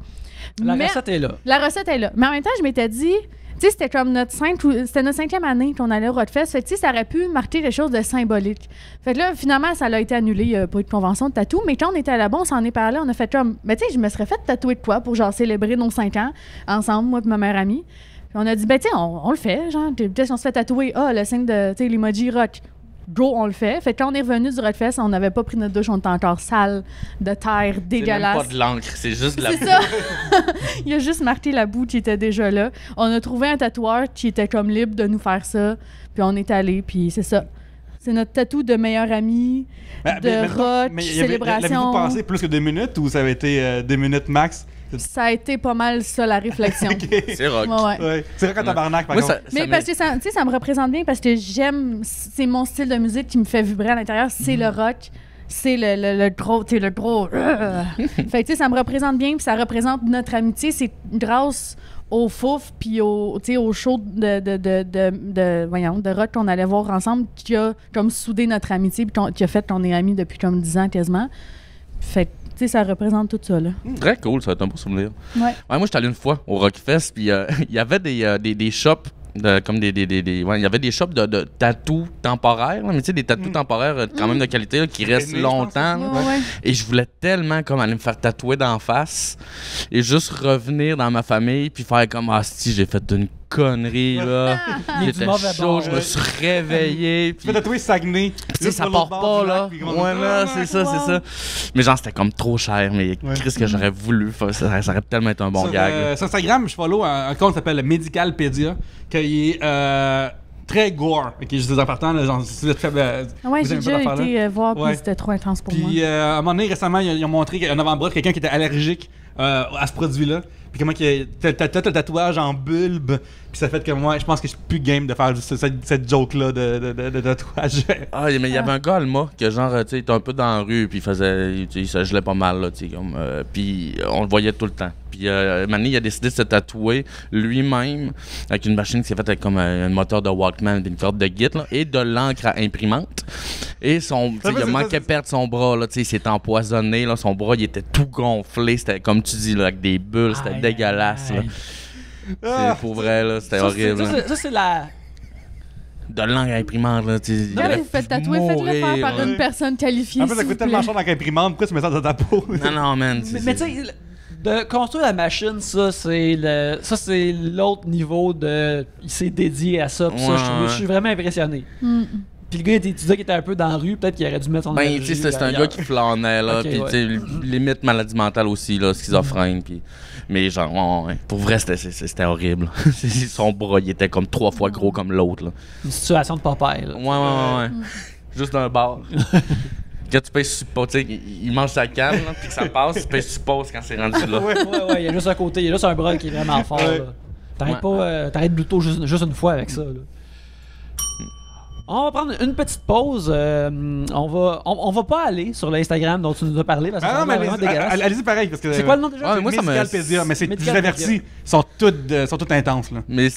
La recette est là. La recette est là. Mais en même temps, je m'étais dit, tu sais, c'était comme notre 5e année qu'on allait au Rockfest. Fait que, tu sais, ça aurait pu marquer quelque chose de symbolique. Fait que là, finalement, ça a été annulé. Il n'y a pas eu de convention de tatou. Mais quand on était là-bas, on s'en est parlé. On a fait comme, tu sais, je me serais fait tatouer de quoi pour, genre, célébrer nos 5 ans ensemble, moi et ma meilleure amie. Puis on a dit, tu sais, on le fait. Genre, peut-être qu'on se fait tatouer, le signe de, tu sais, l'emoji rock. Go, on le fait. Fait que quand on est revenu du Rockfest, on n'avait pas pris notre douche, on était encore sale, de terre, dégueulasse. C'est même pas de l'encre, c'est juste de la boue. C'est ça. Il a juste marqué la boue qui était déjà là. On a trouvé un tatoueur qui était comme libre de nous faire ça. Puis on est allé, puis c'est ça. C'est notre tatou de meilleur ami, rock, célébration. L'avez-vous passé plus que 2 minutes ou ça avait été 2 minutes max? Ça a été pas mal ça, la réflexion. Okay. C'est rock. Ouais. C'est rock en tabarnak, par contre. Mais parce que ça me représente bien, parce que j'aime... C'est mon style de musique qui me fait vibrer à l'intérieur. C'est le rock. C'est le gros... Tu sais, le gros... Fait que, tu sais, ça me représente bien, puis ça représente notre amitié. C'est grâce au fouf puis au show de rock qu'on allait voir ensemble qui a comme soudé notre amitié, puis qui a fait qu'on est amis depuis comme 10 ans quasiment. Fait que, tu sais, ça représente tout ça, là. Très cool, ça va être un beau souvenir. Ouais. Moi, j'étais allé une fois au Rockfest, puis il y avait des shops, comme il y avait des shops de tatous temporaires, là, mais tu sais, des tatous temporaires quand même de qualité, là, qui restent longtemps. Là. Ouais. Et je voulais tellement comme aller me faire tatouer d'en face et juste revenir dans ma famille, puis faire comme, si j'ai fait une connerie, là. J'étais chaud, je me suis réveillé. Tu fais tatouer Saguenay. Tu sais, ça part pas, là. Ouais, là, c'est ça. Mais genre, c'était comme trop cher, mais qu'est-ce que j'aurais voulu faire? Ça aurait tellement été un bon gag. Sur Instagram, je follow un compte qui s'appelle Medicalpedia, qui est très gore. Juste des importants, genre, si vous êtes faible. Ouais, j'ai déjà été voir, puis c'était trop intense pour moi. Puis, à un moment donné, récemment, ils ont montré un avant-bras de quelqu'un qui était allergique à ce produit-là. Puis comment t'as le tatouage en bulbe, puis ça fait que moi, je pense que je suis plus game de faire cette joke-là de tatouage. Mais il y avait un gars, Alma, que genre, tu sais, il était un peu dans la rue, puis il se gelait pas mal, là, tu sais, comme, puis on le voyait tout le temps. Puis maintenant, il a décidé de se tatouer lui-même avec une machine qui s'est faite avec comme un moteur de Walkman, une corde de Git, là, et de l'encre à imprimante. Et il a manqué perdre son bras, là, tu sais, il s'est empoisonné, là, son bras, il était tout gonflé, c'était comme tu dis, là, avec des bulles, c'était dégueulasse, là. C'est pour vrai, là, c'était horrible. Ça, c'est la... De l'encre à imprimante, là, tu sais. Vous faites tatouer, faites-le faire par une personne qualifiée. En fait, ça coûte tellement cher dans l'imprimante, pourquoi tu mets ça dans ta peau? Non, man. Mais tu sais, de construire la machine, ça c'est l'autre niveau de... Il s'est dédié à ça, puis ça, je suis vraiment impressionné. Puis le gars, tu disais qu'il était un peu dans la rue, peut-être qu'il aurait dû mettre son énergie. Tu sais, c'est un gars qui flânait, là, puis tu sais, limite maladie mentale aussi, là, schizophrène, puis... Mais genre, pour vrai, c'était horrible. Son bras, il était comme 3 fois gros comme l'autre, là. Une situation de Popeye, là. Ouais. Juste un bar. Quand tu pèses suppose, tu sais, il mange sa canne, là, puis que ça passe, tu pèses suppose quand c'est rendu là. Ouais, il y a juste un côté, il y a juste un bras qui est vraiment fort, là. T'arrêtes plutôt juste une fois avec ça, là. On va prendre une petite pause. On va pas aller sur l'Instagram dont tu nous as parlé parce que c'est vraiment dégueulasse. Allez-y pareil parce que c'est quoi le nom déjà? Moi, Medicalpedia, mais c'est je l'avertis, sont toutes intenses là. Mais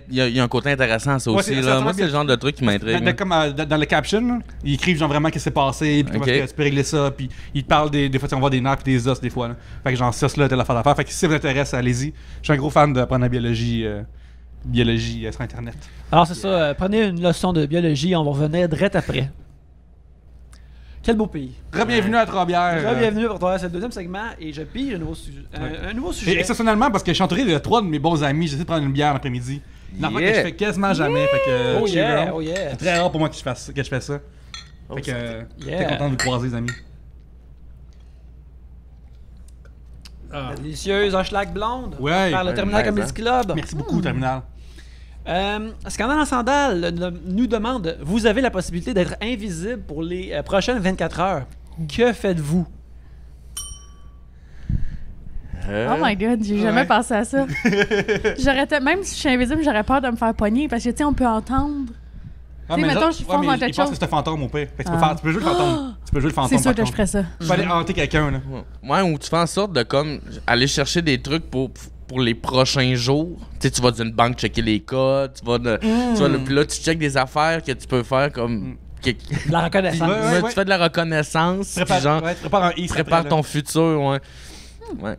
il y a un côté intéressant à ça aussi là. Moi, c'est le genre de truc qui m'intrigue. Comme dans le caption, ils écrivent genre vraiment qu'est-ce qui s'est passé, puis comment tu peux régler ça, puis ils te parlent des fois on voit des nerfs et des os des fois. Fait que genre ça là, t'as l'affaire d'affaire. Fait que si ça vous intéresse, allez-y. Je suis un gros fan d'apprendre la biologie sur Internet. Alors c'est ça, prenez une leçon de biologie, on va revenir direct après. Quel beau pays. Bienvenue à Trois-Bières. Bienvenue pour toi, c'est le deuxième segment et je pige un nouveau sujet. Et exceptionnellement parce que je suis entouré de 3 de mes bons amis, j'essaie de prendre une bière l'après-midi. Une affaire que je fais quasiment jamais. Fait que, c'est très rare pour moi que je fais ça. Fait que j'étais content de vous croiser les amis. Délicieuse Hochelag blonde par le Terminal Comedy Club. Merci beaucoup, Terminal. Scandale en sandales nous demande: vous avez la possibilité d'être invisible pour les prochaines 24 heures. Que faites-vous? Oh my God, j'ai jamais pensé à ça. Même si je suis invisible, j'aurais peur de me faire pogner parce que, tu sais, on peut entendre. Ah, Tu sais, mettons, je fonce dans quelque il pense chose. que c'est un fantôme au pire. Fait que tu peux jouer le fantôme. Tu peux jouer le fantôme. C'est sûr par que je contre. ferais ça. Tu peux aller hanter quelqu'un, là. Ouais, ou tu fais en sorte de comme aller chercher des trucs pour les prochains jours. Tu sais, tu vas d'une banque checker les codes, tu vas puis là, tu checkes des affaires que tu peux faire comme. De la reconnaissance. Ouais. Tu fais de la reconnaissance, puis genre, tu prépares un is prépare après, ton là. futur, ouais. Ouais.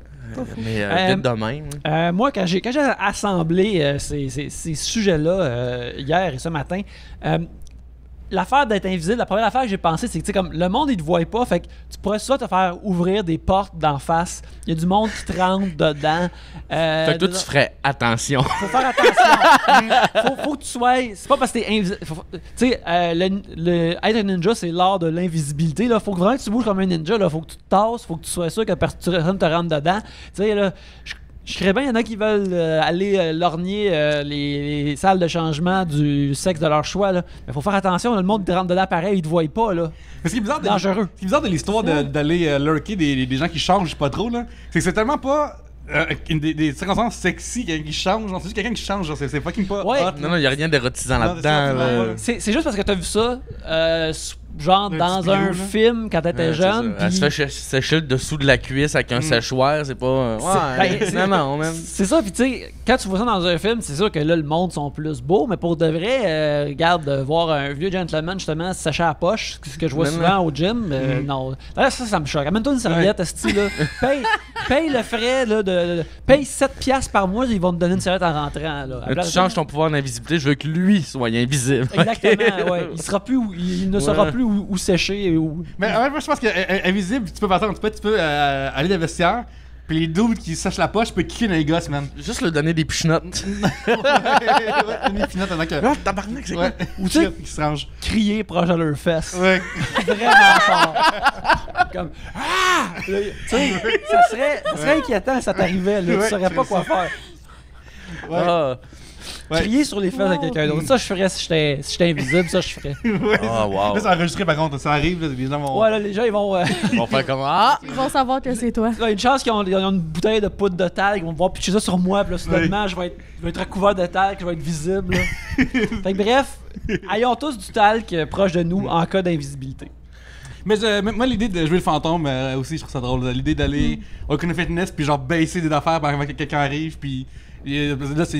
Mais vite de même. Moi, quand j'ai assemblé ces sujets-là hier et ce matin, l'affaire d'être invisible, la première affaire que j'ai pensé, c'est que, tu sais, comme le monde, il te voit pas, fait que tu pourrais soit te faire ouvrir des portes d'en face. Il y a du monde qui te rentre dedans. Fait que toi, tu ferais attention. Faut faire attention. faut que tu sois. C'est pas parce que t'es invisible. Tu sais, être un ninja, c'est l'art de l'invisibilité. Faut que vraiment que tu bouges comme un ninja. Là. Faut que tu te tasses. Faut que tu sois sûr que personne te rentre dedans. Tu sais, là. Je serais bien, il y en a qui veulent aller lorgner les salles de changement du sexe de leur choix. Là. Mais faut faire attention, là, le monde te rentre dedans pareil, ils te voient pas. Là. Mais ce qui est bizarre Dangereux. Ce qui est bizarre de l'histoire d'aller lurker des gens qui changent pas trop, là, c'est que c'est tellement pas des circonstances sexy, quelqu'un qui change. C'est juste quelqu'un qui change, genre, c'est fucking pas Ouais. hot. Non, il n'y a rien d'érotisant Non, c'est ça, là-dedans. là. C'est juste parce que t'as vu ça, genre Un dans petit un vidéo, là. film quand t'étais Ouais, jeune. c'est ça. Elle se puis- fait sécher le dessous de la cuisse avec un séchoir, c'est pas. Non, même. C'est ça, puis tu sais, quand tu vois ça dans un film, c'est sûr que là, le monde sont plus beaux, mais pour de vrai, regarde, de voir un vieux gentleman justement se sécher à la poche, ce que je vois Non, souvent au gym, non. Là, ça me choque. Amène-toi une serviette, esti, là. Paye le frais, là, paye 7$ par mois, ils vont te donner une serviette en rentrant, là. À Là, place tu de- changes ton pouvoir d'invisibilité, je veux que lui soit invisible. Exactement, ouais. Il ne saura plus où sécher. Mais moi, je pense que invisible, tu peux faire ça. Tu peux aller dans le vestiaire, puis les dudes qui sèchent la poche, tu peux kicker dans les gosses, man. Juste le donner des pichenottes. Une épinette pendant que. Ah, tabarnak, c'est quoi? Ouais, ou tu sais- qui se range. Crier proche de leurs fesses. Ouais. Vraiment fort. Comme Ah! Tu sais, ça serait inquiétant si ça t'arrivait, là. Tu Ouais, saurais pas quoi faire. Ouais. Ah, Ouais. Crier sur les fesses de quelqu'un d'autre. Ça, je ferais si j'étais invisible, ça, je ferais. Ouais. Ah, wow. Là, c'est enregistré par contre, ça arrive, là, les gens vont. Ouais, là, les gens, ils vont. on va faire comme Ah! Ils vont savoir que c'est toi. Il y a une chance qu'ils ont une bouteille de poudre de talc, ils vont voir pitcher ça sur moi, puis là, soudainement, je vais être recouvert de talc, je vais être visible. Là. Fait que bref, ayons tous du talc proche de nous en cas d'invisibilité. Mais moi, l'idée de jouer le fantôme aussi, je trouve ça drôle. L'idée d'aller au Kino Fitness, puis genre baisser des affaires avant que quelqu'un arrive, puis. Là, il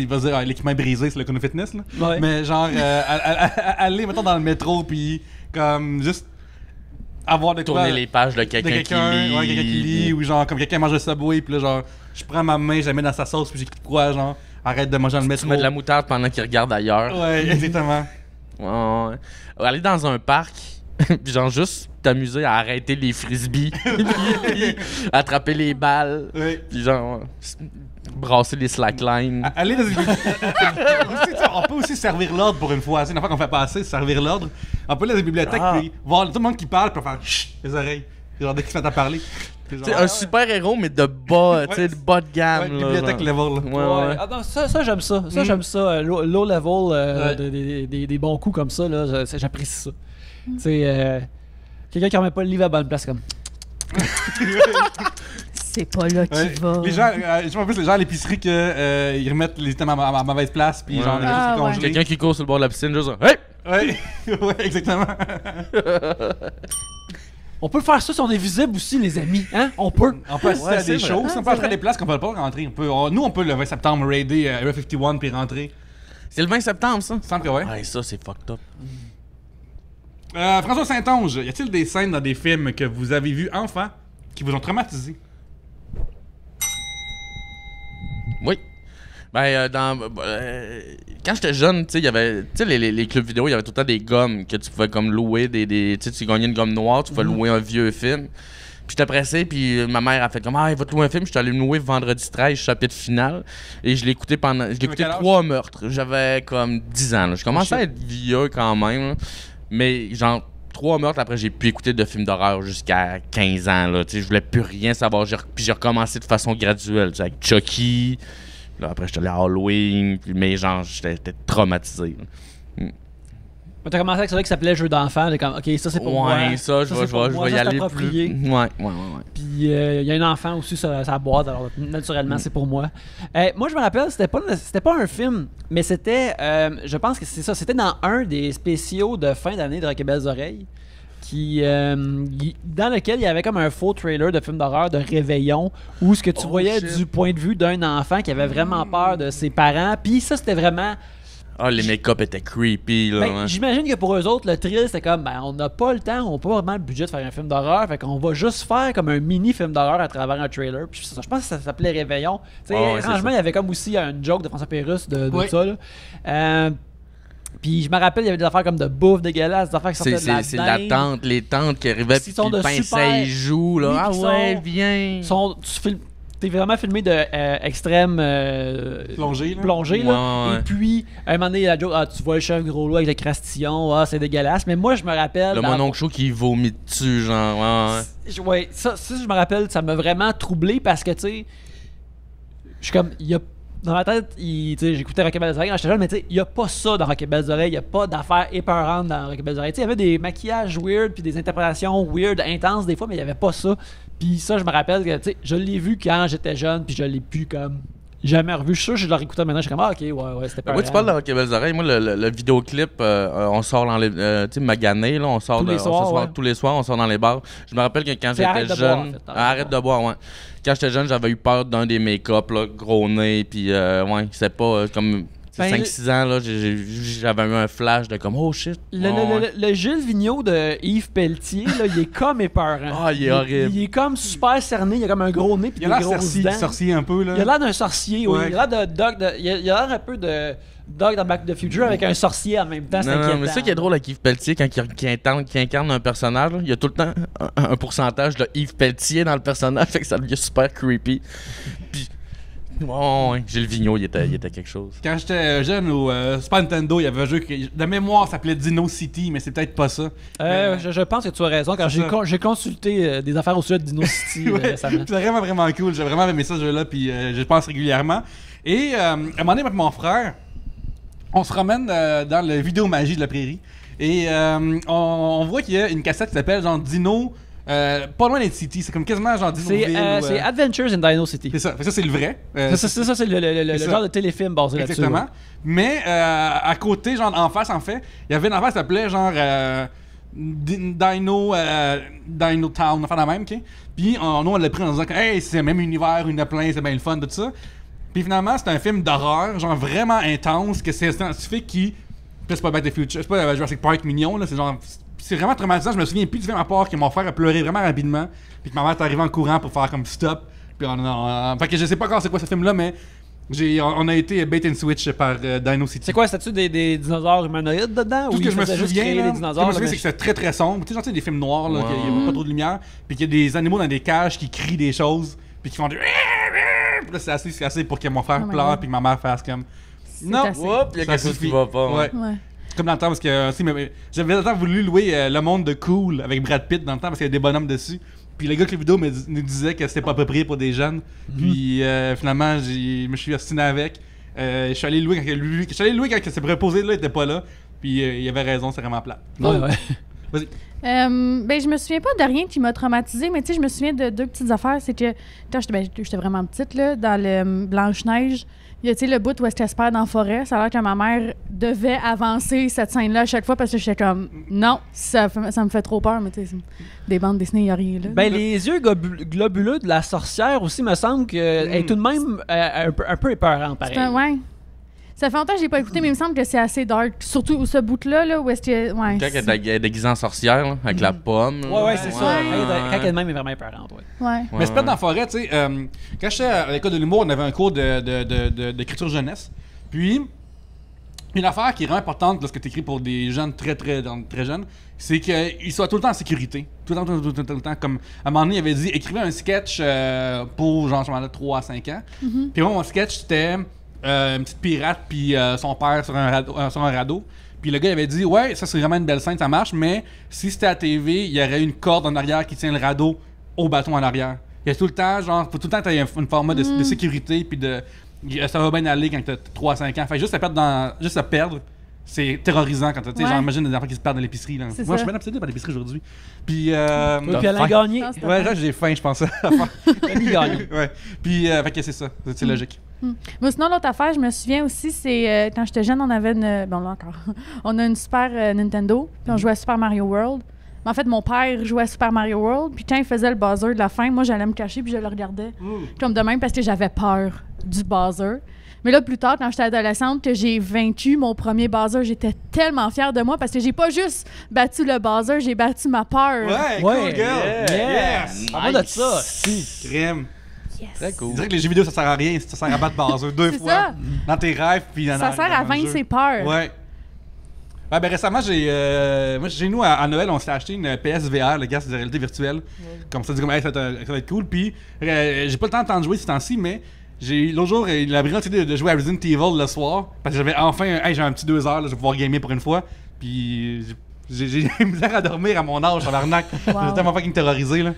va se dire, l'équipement est brisé, c'est le Kino Fitness, là. Ouais. Mais genre, aller, mettons, dans le métro, puis comme juste avoir de quoi. Tourner les pages de de quelqu'un qui quelqu'un, lit. ouais, quelqu'un qui lit, ou genre, comme quelqu'un mange le Subway, puis là, genre, je prends ma main, je la mets dans sa sauce, puis j'écris quoi, genre, arrête de manger dans le Tu métro. mets de la moutarde pendant qu'il regarde ailleurs. Ouais, exactement. Ouais. Aller dans un parc, puis genre juste t'amuser à arrêter les frisbees, puis attraper les balles, Ouais. puis genre brasser les slacklines. Aller dans une on peut aussi servir l'ordre pour une fois. C'est une fois qu'on fait passer, servir l'ordre. On peut aller dans une bibliothèque, puis voir tout le monde qui parle, puis faire chut les oreilles. Genre, dès qu'ils se mettent à parler. Puis T'sais, genre, un super héros, mais de bas, tu sais, de bas de ouais, gamme. là, bibliothèque genre. level. Là. Ouais, ouais. Ah non, ça j'aime ça. Ça, j'aime ça. Low level, des bons coups comme ça, là, j'apprécie ça. Tu sais, quelqu'un qui remet pas le livre à la bonne place, comme. C'est pas là qu'il Ouais. va. Les gens, je vois plus les gens à l'épicerie que ils remettent les items à mauvaise place, puis Ouais. genre, les Ah, choses ouais. congelées. Quelqu'un qui court sur le bord de la piscine, juste Hey! Ouais, ouais, exactement. On peut faire ça si on est visible aussi, les amis. Hein? On peut. On peut assister Ouais, à des c'est choses, vrai. on Ah, peut entrer à c'est des places qu'on peut pas rentrer. Nous, on peut le 20 septembre raider Area 51 puis rentrer. C'est le 20 septembre, ça? Il me semble que ouais. Ouais, ça, c'est fucked up. François Saint-Onge, y a-t-il des scènes dans des films que vous avez vus enfant qui vous ont traumatisé? Oui. Ben, quand j'étais jeune, tu sais, il y avait. Tu sais, les clubs vidéo, il y avait tout le temps des gommes que tu pouvais comme louer. Tu sais, tu gagnais une gomme noire, tu pouvais louer un vieux film. Puis j'étais pressé, puis ma mère a fait comme il va te louer un film. J'étais allé me louer vendredi 13, chapitre final. Et je l'ai écouté pendant. Je l'ai écouté quel âge? 3 meurtres. J'avais comme 10 ans. Là. Je commençais à être vieux quand même. Là. Mais genre. 3 meurtres, après j'ai pu écouter de films d'horreur jusqu'à 15 ans. Là. Je voulais plus rien savoir. Puis j'ai recommencé de façon graduelle. Avec Chucky. Là, après, j'étais allé à Halloween. Mais genre, j'étais traumatisé. Là. T'as commencé avec celui qui s'appelait Jeu d'enfant, t'es comme, ok, ça c'est pour moi. Ouais, ça, je vais y aller plus. Ouais. Puis il y a un enfant aussi sur sa boîte, alors naturellement, c'est pour moi. Moi, je me rappelle, c'était pas un film, mais c'était, je pense que c'est ça, c'était dans un des spéciaux de fin d'année de Rock et Belles Oreilles, dans lequel il y avait comme un faux trailer de film d'horreur de réveillon, où ce que tu voyais du point de vue d'un enfant qui avait vraiment peur de ses parents, puis ça, c'était vraiment... Ah, les make-up étaient creepy, là. Ben, j'imagine que pour eux autres, le thrill, c'était comme, on n'a pas le temps, on n'a pas vraiment le budget de faire un film d'horreur, fait qu'on va juste faire comme un mini-film d'horreur à travers un trailer. Puis je pense que ça s'appelait Réveillon. Tu sais, étrangement, il y avait comme aussi une joke de François Pérusse de ça, là. Puis je me rappelle, il y avait des affaires comme de bouffe dégueulasses, des affaires qui sortaient de la dinde. C'est la tante, les tantes qui arrivaient, puis ils pinçaient les joues, là. Oui, viens. T'es vraiment filmé de extrême plongée là. Ouais. Et puis à un moment donné, la joke, tu vois le chef gros lot avec le crastillon, c'est dégueulasse. Mais moi je me rappelle. Le mon oncle chaud qui vomit dessus, genre. Ouais, ça je me rappelle, ça m'a vraiment troublé parce que tu sais, je suis comme, il y a dans ma tête, j'écoutais Rock et Belles Oreilles quand j'étais jeune, mais il n'y a pas ça dans Rock et Belles Oreilles, il n'y a pas d'affaires épeurantes dans Rock et Belles Oreilles. Il y avait des maquillages weird, puis des interprétations weird, intenses des fois, mais il n'y avait pas ça. Puis ça, je me rappelle que je l'ai vu quand j'étais jeune, puis je l'ai plus comme jamais revu. Je suis sûr que je l'ai réécouté maintenant, je suis comme, ok, ouais, c'était pas Moi, tu parles de Rock et Belles Oreilles, moi, le vidéoclip, on sort dans les. Tu sais, magané, là, on sort tous les soirs, on sort dans les bars. Je me rappelle que quand j'étais jeune. Arrête de boire, ouais. Quand j'étais jeune, j'avais eu peur d'un des make-up, là, gros nez, puis c'est pas comme 5-6 ans, là, j'avais eu un flash de comme, oh shit. Le Gilles Vigneault de Yves Pelletier, là, il est comme épeurant. Ah, il est horrible. Il est comme super cerné, il a comme un gros nez, puis des grosses dents. Sorcier un peu, là. Il a l'air d'un sorcier, oui. Il a l'air de Doc, il a l'air un peu de Doc dans Back to the Future avec un sorcier en même temps. Non, mais c'est ça qui est drôle avec Yves Pelletier quand il incarne un personnage, là, il y a tout le temps un pourcentage de Yves Pelletier dans le personnage, fait que ça devient super creepy. Puis, Gilles Vigneault, il était quelque chose. Quand j'étais jeune au Super Nintendo, il y avait un jeu qui, de mémoire, s'appelait Dino City, mais c'est peut-être pas ça. Je pense que tu as raison. Quand j'ai consulté des affaires au sujet de Dino City récemment. C'est vraiment cool. J'ai vraiment aimé ça, ce jeu-là, puis je pense régulièrement. Et à un moment donné, avec mon frère, on se promène dans le Vidéomagie de la Prairie. Et on voit qu'il y a une cassette qui s'appelle genre Dino. Pas loin d'être City, c'est comme quasiment genre Dinoville. C'est Adventures in Dino City. C'est ça, ça c'est le vrai. Ça c'est le genre de téléfilm basé là-dessus. Exactement. Mais à côté, genre en face en fait, il y avait une affaire qui s'appelait genre Dino Town, enfin la même, ok? Puis nous on l'a pris en disant que hey, c'est le même univers, une plein, c'est bien le fun, tout ça. Puis finalement, c'est un film d'horreur, genre vraiment intense, que c'est un scientifique qui. C'est pas Back to the Future, c'est pas Jurassic Park mignon, là, c'est genre. C'est vraiment traumatisant, je me souviens plus du film à part que mon frère a pleuré vraiment rapidement, puis que ma mère est arrivée en courant pour faire comme stop. Puis fait que je sais pas encore c'est quoi ce film-là, mais on a été bait and switch par Dino City. C'est quoi, c'était-tu des dinosaures humanoïdes dedans? Tout ce que je me souviens, c'est que c'est très très sombre. Tu sais, genre des films noirs, là, qu'il y a pas trop de lumière, puis qu'il y a des animaux dans des cages qui crient des choses, puis qui font du. Puis là, c'est assez pour que mon frère pleure, puis que ma mère fasse comme. Non, il y a quelque chose qui va pas. Ouais. Comme dans le temps, parce que j'avais longtemps voulu louer Le Monde de Cool avec Brad Pitt dans le temps, parce qu'il y a des bonhommes dessus. Puis le gars que la vidéo nous disait que c'était pas approprié pour des jeunes. Puis finalement, je me suis assigné avec. Je suis allé louer quand il s'est proposé, là, il était pas là. Puis il avait raison, c'est vraiment plat. Ouais. Vas-y. Je me souviens pas de rien qui m'a traumatisé, mais tu sais, je me souviens de deux petites affaires. C'est que quand j'étais vraiment petite, là, dans le Blanche-Neige, il y a le bout où est-ce qu'elle se perd dans la forêt. Ça a l'air que ma mère devait avancer cette scène-là à chaque fois parce que j'étais comme non, ça me fait trop peur, mais tu sais, des bandes dessinées, il n'y a rien là. Ben, les yeux globuleux de la sorcière aussi, me semble qu'elle est tout de même un peu épeurante, pareil. Ouais. Ça fait longtemps que j'ai pas écouté, mais il me semble que c'est assez dark. Surtout ce bout-là, où est-ce que. Ouais, quand elle est déguisée en sorcière, là, avec la pomme. Ouais, c'est ça. Quand elle-même est vraiment épeurante, ouais. Mais se perdre dans la forêt, tu sais. Quand j'étais à l'école de l'humour, on avait un cours d'écriture jeunesse. Puis, une affaire qui est vraiment importante lorsque tu écris pour des jeunes très jeunes, c'est qu'ils soient tout le temps en sécurité. Tout le temps. Comme à un moment donné, il avait dit écrivez un sketch pour genre 3 à 5 ans. Puis moi, mon sketch, c'était. Une petite pirate puis son père sur un radeau. Puis le gars il avait dit ouais, ça c'est vraiment une belle scène, ça marche, mais si c'était à TV, il y aurait une corde en arrière qui tient le radeau au bâton en arrière. Il y a tout le temps, genre, faut tout le temps que tu aies une format de sécurité puis ça va bien aller quand t'as 3 à 5 ans. Fait juste à perdre, c'est terrorisant quand tu sais, Ouais. genre, imagine des enfants qui se perdent dans l'épicerie. Là. C'est Moi, je ça. suis bien obsédé par l'épicerie aujourd'hui. Puis, Puis Alain Gagné. Ah, c'est ouais, vrai. là, j'ai faim, je pense. Alain Gagné. Ouais. Puis, fait que c'est ça. C'est logique. Moi, sinon, l'autre affaire, je me souviens aussi, c'est quand j'étais jeune, on avait une. Bon, là encore. On a une Super Nintendo, puis on jouait à Super Mario World. Mais en fait, mon père jouait à Super Mario World, puis quand il faisait le buzzer de la fin, moi, j'allais me cacher, puis je le regardais. Comme de même, parce que j'avais peur du buzzer. Mais là, plus tard, quand j'étais adolescente, que j'ai vaincu mon premier buzzer, j'étais tellement fière de moi parce que j'ai pas juste battu le buzzer, j'ai battu ma peur. Ouais, Ouais, cool, girl. yes. Parle de ça. Si. Crème. Yes. Très cool. Je dirais que les jeux vidéo, ça sert à rien. Ça sert à battre Bowser 2 C'est fois. ça. Dans tes rêves, puis dans Ça sert à dans le vaincre jeu. ses peurs. Ouais. Ouais, ben récemment, moi, chez nous, à Noël, on s'est acheté une PSVR, le casque de réalité virtuelle. Comme ça, dit comme, hey, ça va être cool. Puis, j'ai pas le temps de temps de jouer ces temps-ci, mais l'autre jour, il a brillant de jouer à Resident Evil le soir. Parce que j'avais enfin, j'ai un petit 2 heures, là, je vais pouvoir gamer pour une fois. Puis, j'ai misère à dormir à mon âge, tabarnak. Wow. J'étais tellement fucking terrorisé, là.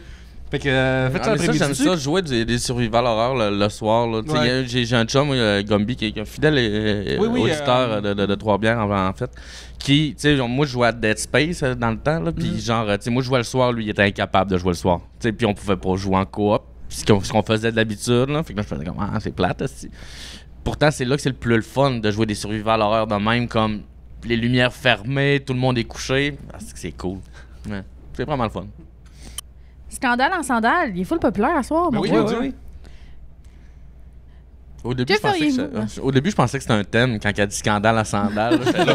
Fait que, faites ça Ah, mais ça, j'aime l'après-midi. ça, jouer des survival horror le soir. Là. Tu sais, Ouais. j'ai un chum, Gumby, qui est un fidèle Oui, auditeur de Trois-Bières, en fait. Qui, tu sais, moi, je jouais à Dead Space dans le temps. Là, puis, genre, tu sais, moi, je jouais le soir, lui, il était incapable de jouer le soir. Tu sais, puis on pouvait pas jouer en coop. Ce qu'on faisait d'habitude. Là. Fait que là, je faisais comme, ah, c'est plate, aussi. Pourtant, c'est là que c'est le plus le fun de jouer des survival horror de même, comme les lumières fermées, tout le monde est couché. Ah, c'est cool. Ouais. C'est vraiment le fun. Scandale en sandales, il est full populaire à soir. Ben mon oui, Dieu. oui, oui. Au début, Que je pensais feriez-vous? au début, je pensais que c'était un thème quand elle a dit scandale à sandales. là. J'étais là,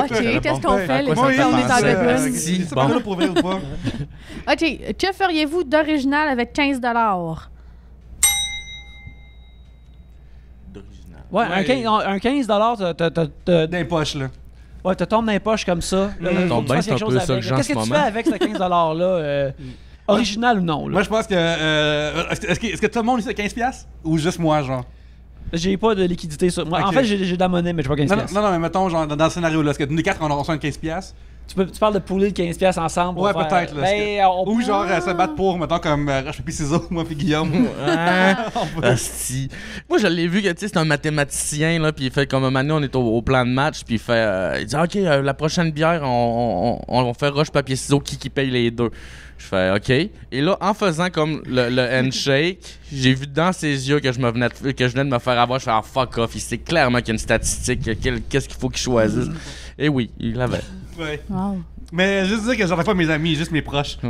OK, qu'est-ce qu'on fait, les quoi filles, ça on fait est en penser? begogne? Si, C'est bon. pas là pour vrai ou pas? OK, que feriez-vous d'original avec 15 $? D'original. Ouais, Ouais. un 15 $, D'un poche, là. ouais, te tombes dans les poches comme ça. Là, Ça faut tombe que tu bien, fasses c'est un quelque peu chose ça que avec. j'ai en Qu'est-ce ce que tu moment. fais avec ce 15 $-là? Original ou non? Là? Moi, je pense que. Est-ce que tout le monde ici a 15$? Ou juste moi, genre? J'ai pas de liquidité sur moi. En Ok. fait, j'ai de la monnaie, mais j'ai pas 15 Non, piastres. non, mais mettons, genre, dans le scénario, là, est-ce que nous, les quatre, on reçoit une 15$? Tu parles de pouler le 15 piastres ensemble. pour Ouais, faire- peut-être, là. Ben, on Ou peut- genre, se battre pour, mettons, comme roche, papier, ciseaux, moi, puis Guillaume. Asti. Moi, je l'ai vu que tu sais, c'est un mathématicien, là, puis il fait comme un moment donné, on est au plan de match, puis il fait. Il dit, OK, la prochaine bière, on fait roche, papier, ciseaux, qui paye les deux. Je fais OK. Et là, en faisant comme le handshake, j'ai vu dans ses yeux que je venais de me faire avoir. Je fais fuck off. Il sait clairement qu'il y a une statistique. Qu'est-ce qu'il faut qu'il choisisse. Et oui, il l'avait. Ouais. Wow. Mais juste dire que j'en ai pas mes amis, juste mes proches. Ouais,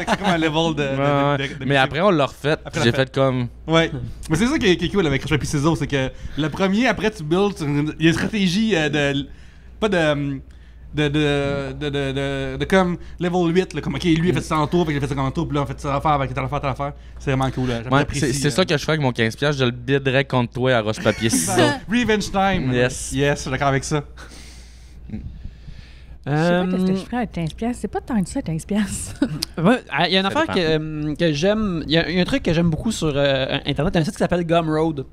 C'est comme un level de Mais après, on l'a refait. Après, J'ai on l'a fait comme. Ouais. Mais c'est ça qui est cool avec roche, papier, ciseaux, c'est que le premier, après, tu builds, il y a une stratégie de. Pas de. De comme level 8, là, comme ok, lui il a fait ça en tour, fait qu'il a fait ça en tour, puis là on fait ça à faire, avec telle affaire. C'est vraiment cool. Là. Ouais, c'est ça que je ferais avec mon 15$. Je le biderais contre toi à roche papier ciseaux. Revenge time. Yes. Yes, je suis d'accord avec ça. Je sais pas qu'est-ce que Euh, je ferais avec 15 $. C'est pas tant que ça, 15 $. ouais, il y a une Ça affaire que j'aime. Il y a un truc que j'aime beaucoup sur Internet. Il y a un site qui s'appelle Gumroad.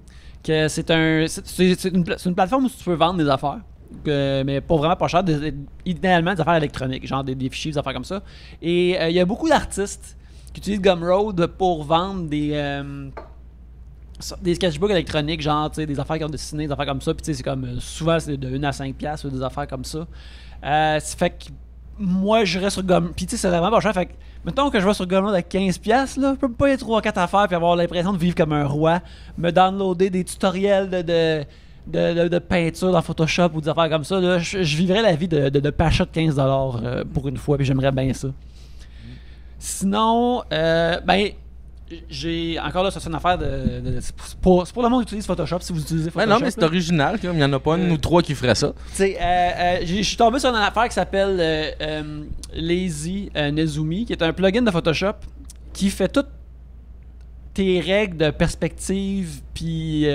Que c'est une plateforme où tu peux vendre des affaires. Mais pas vraiment pas cher. Idéalement, des affaires électroniques, genre des fichiers, des affaires comme ça. Et il y a beaucoup d'artistes qui utilisent Gumroad pour vendre des sketchbooks électroniques, genre des affaires qui ont dessiné, des affaires comme ça. Puis tu sais, c'est comme souvent c'est de 1 à 5 piastres ou des affaires comme ça. Ça fait que moi je reste sur Gumroad. Puis tu sais, c'est vraiment pas cher. Fait que mettons que je vais sur Gumroad avec 15 piastres, là, je peux me payer 3-4 affaires puis avoir l'impression de vivre comme un roi. Me downloader des tutoriels de peinture dans Photoshop ou des affaires comme ça. Là, je vivrais la vie de Pacha de 15 $ pour une fois, puis j'aimerais bien ça. Sinon, ben, j'ai encore là, ça c'est une affaire c'est pour le monde qui utilise Photoshop. Si vous utilisez Ouais, Photoshop, non, mais c'est là. original. Il n'y en a pas un ou trois qui feraient ça. Tu sais, je suis tombé sur une affaire qui s'appelle Lazy Nezumi, qui est un plugin de Photoshop qui fait toutes tes règles de perspective puis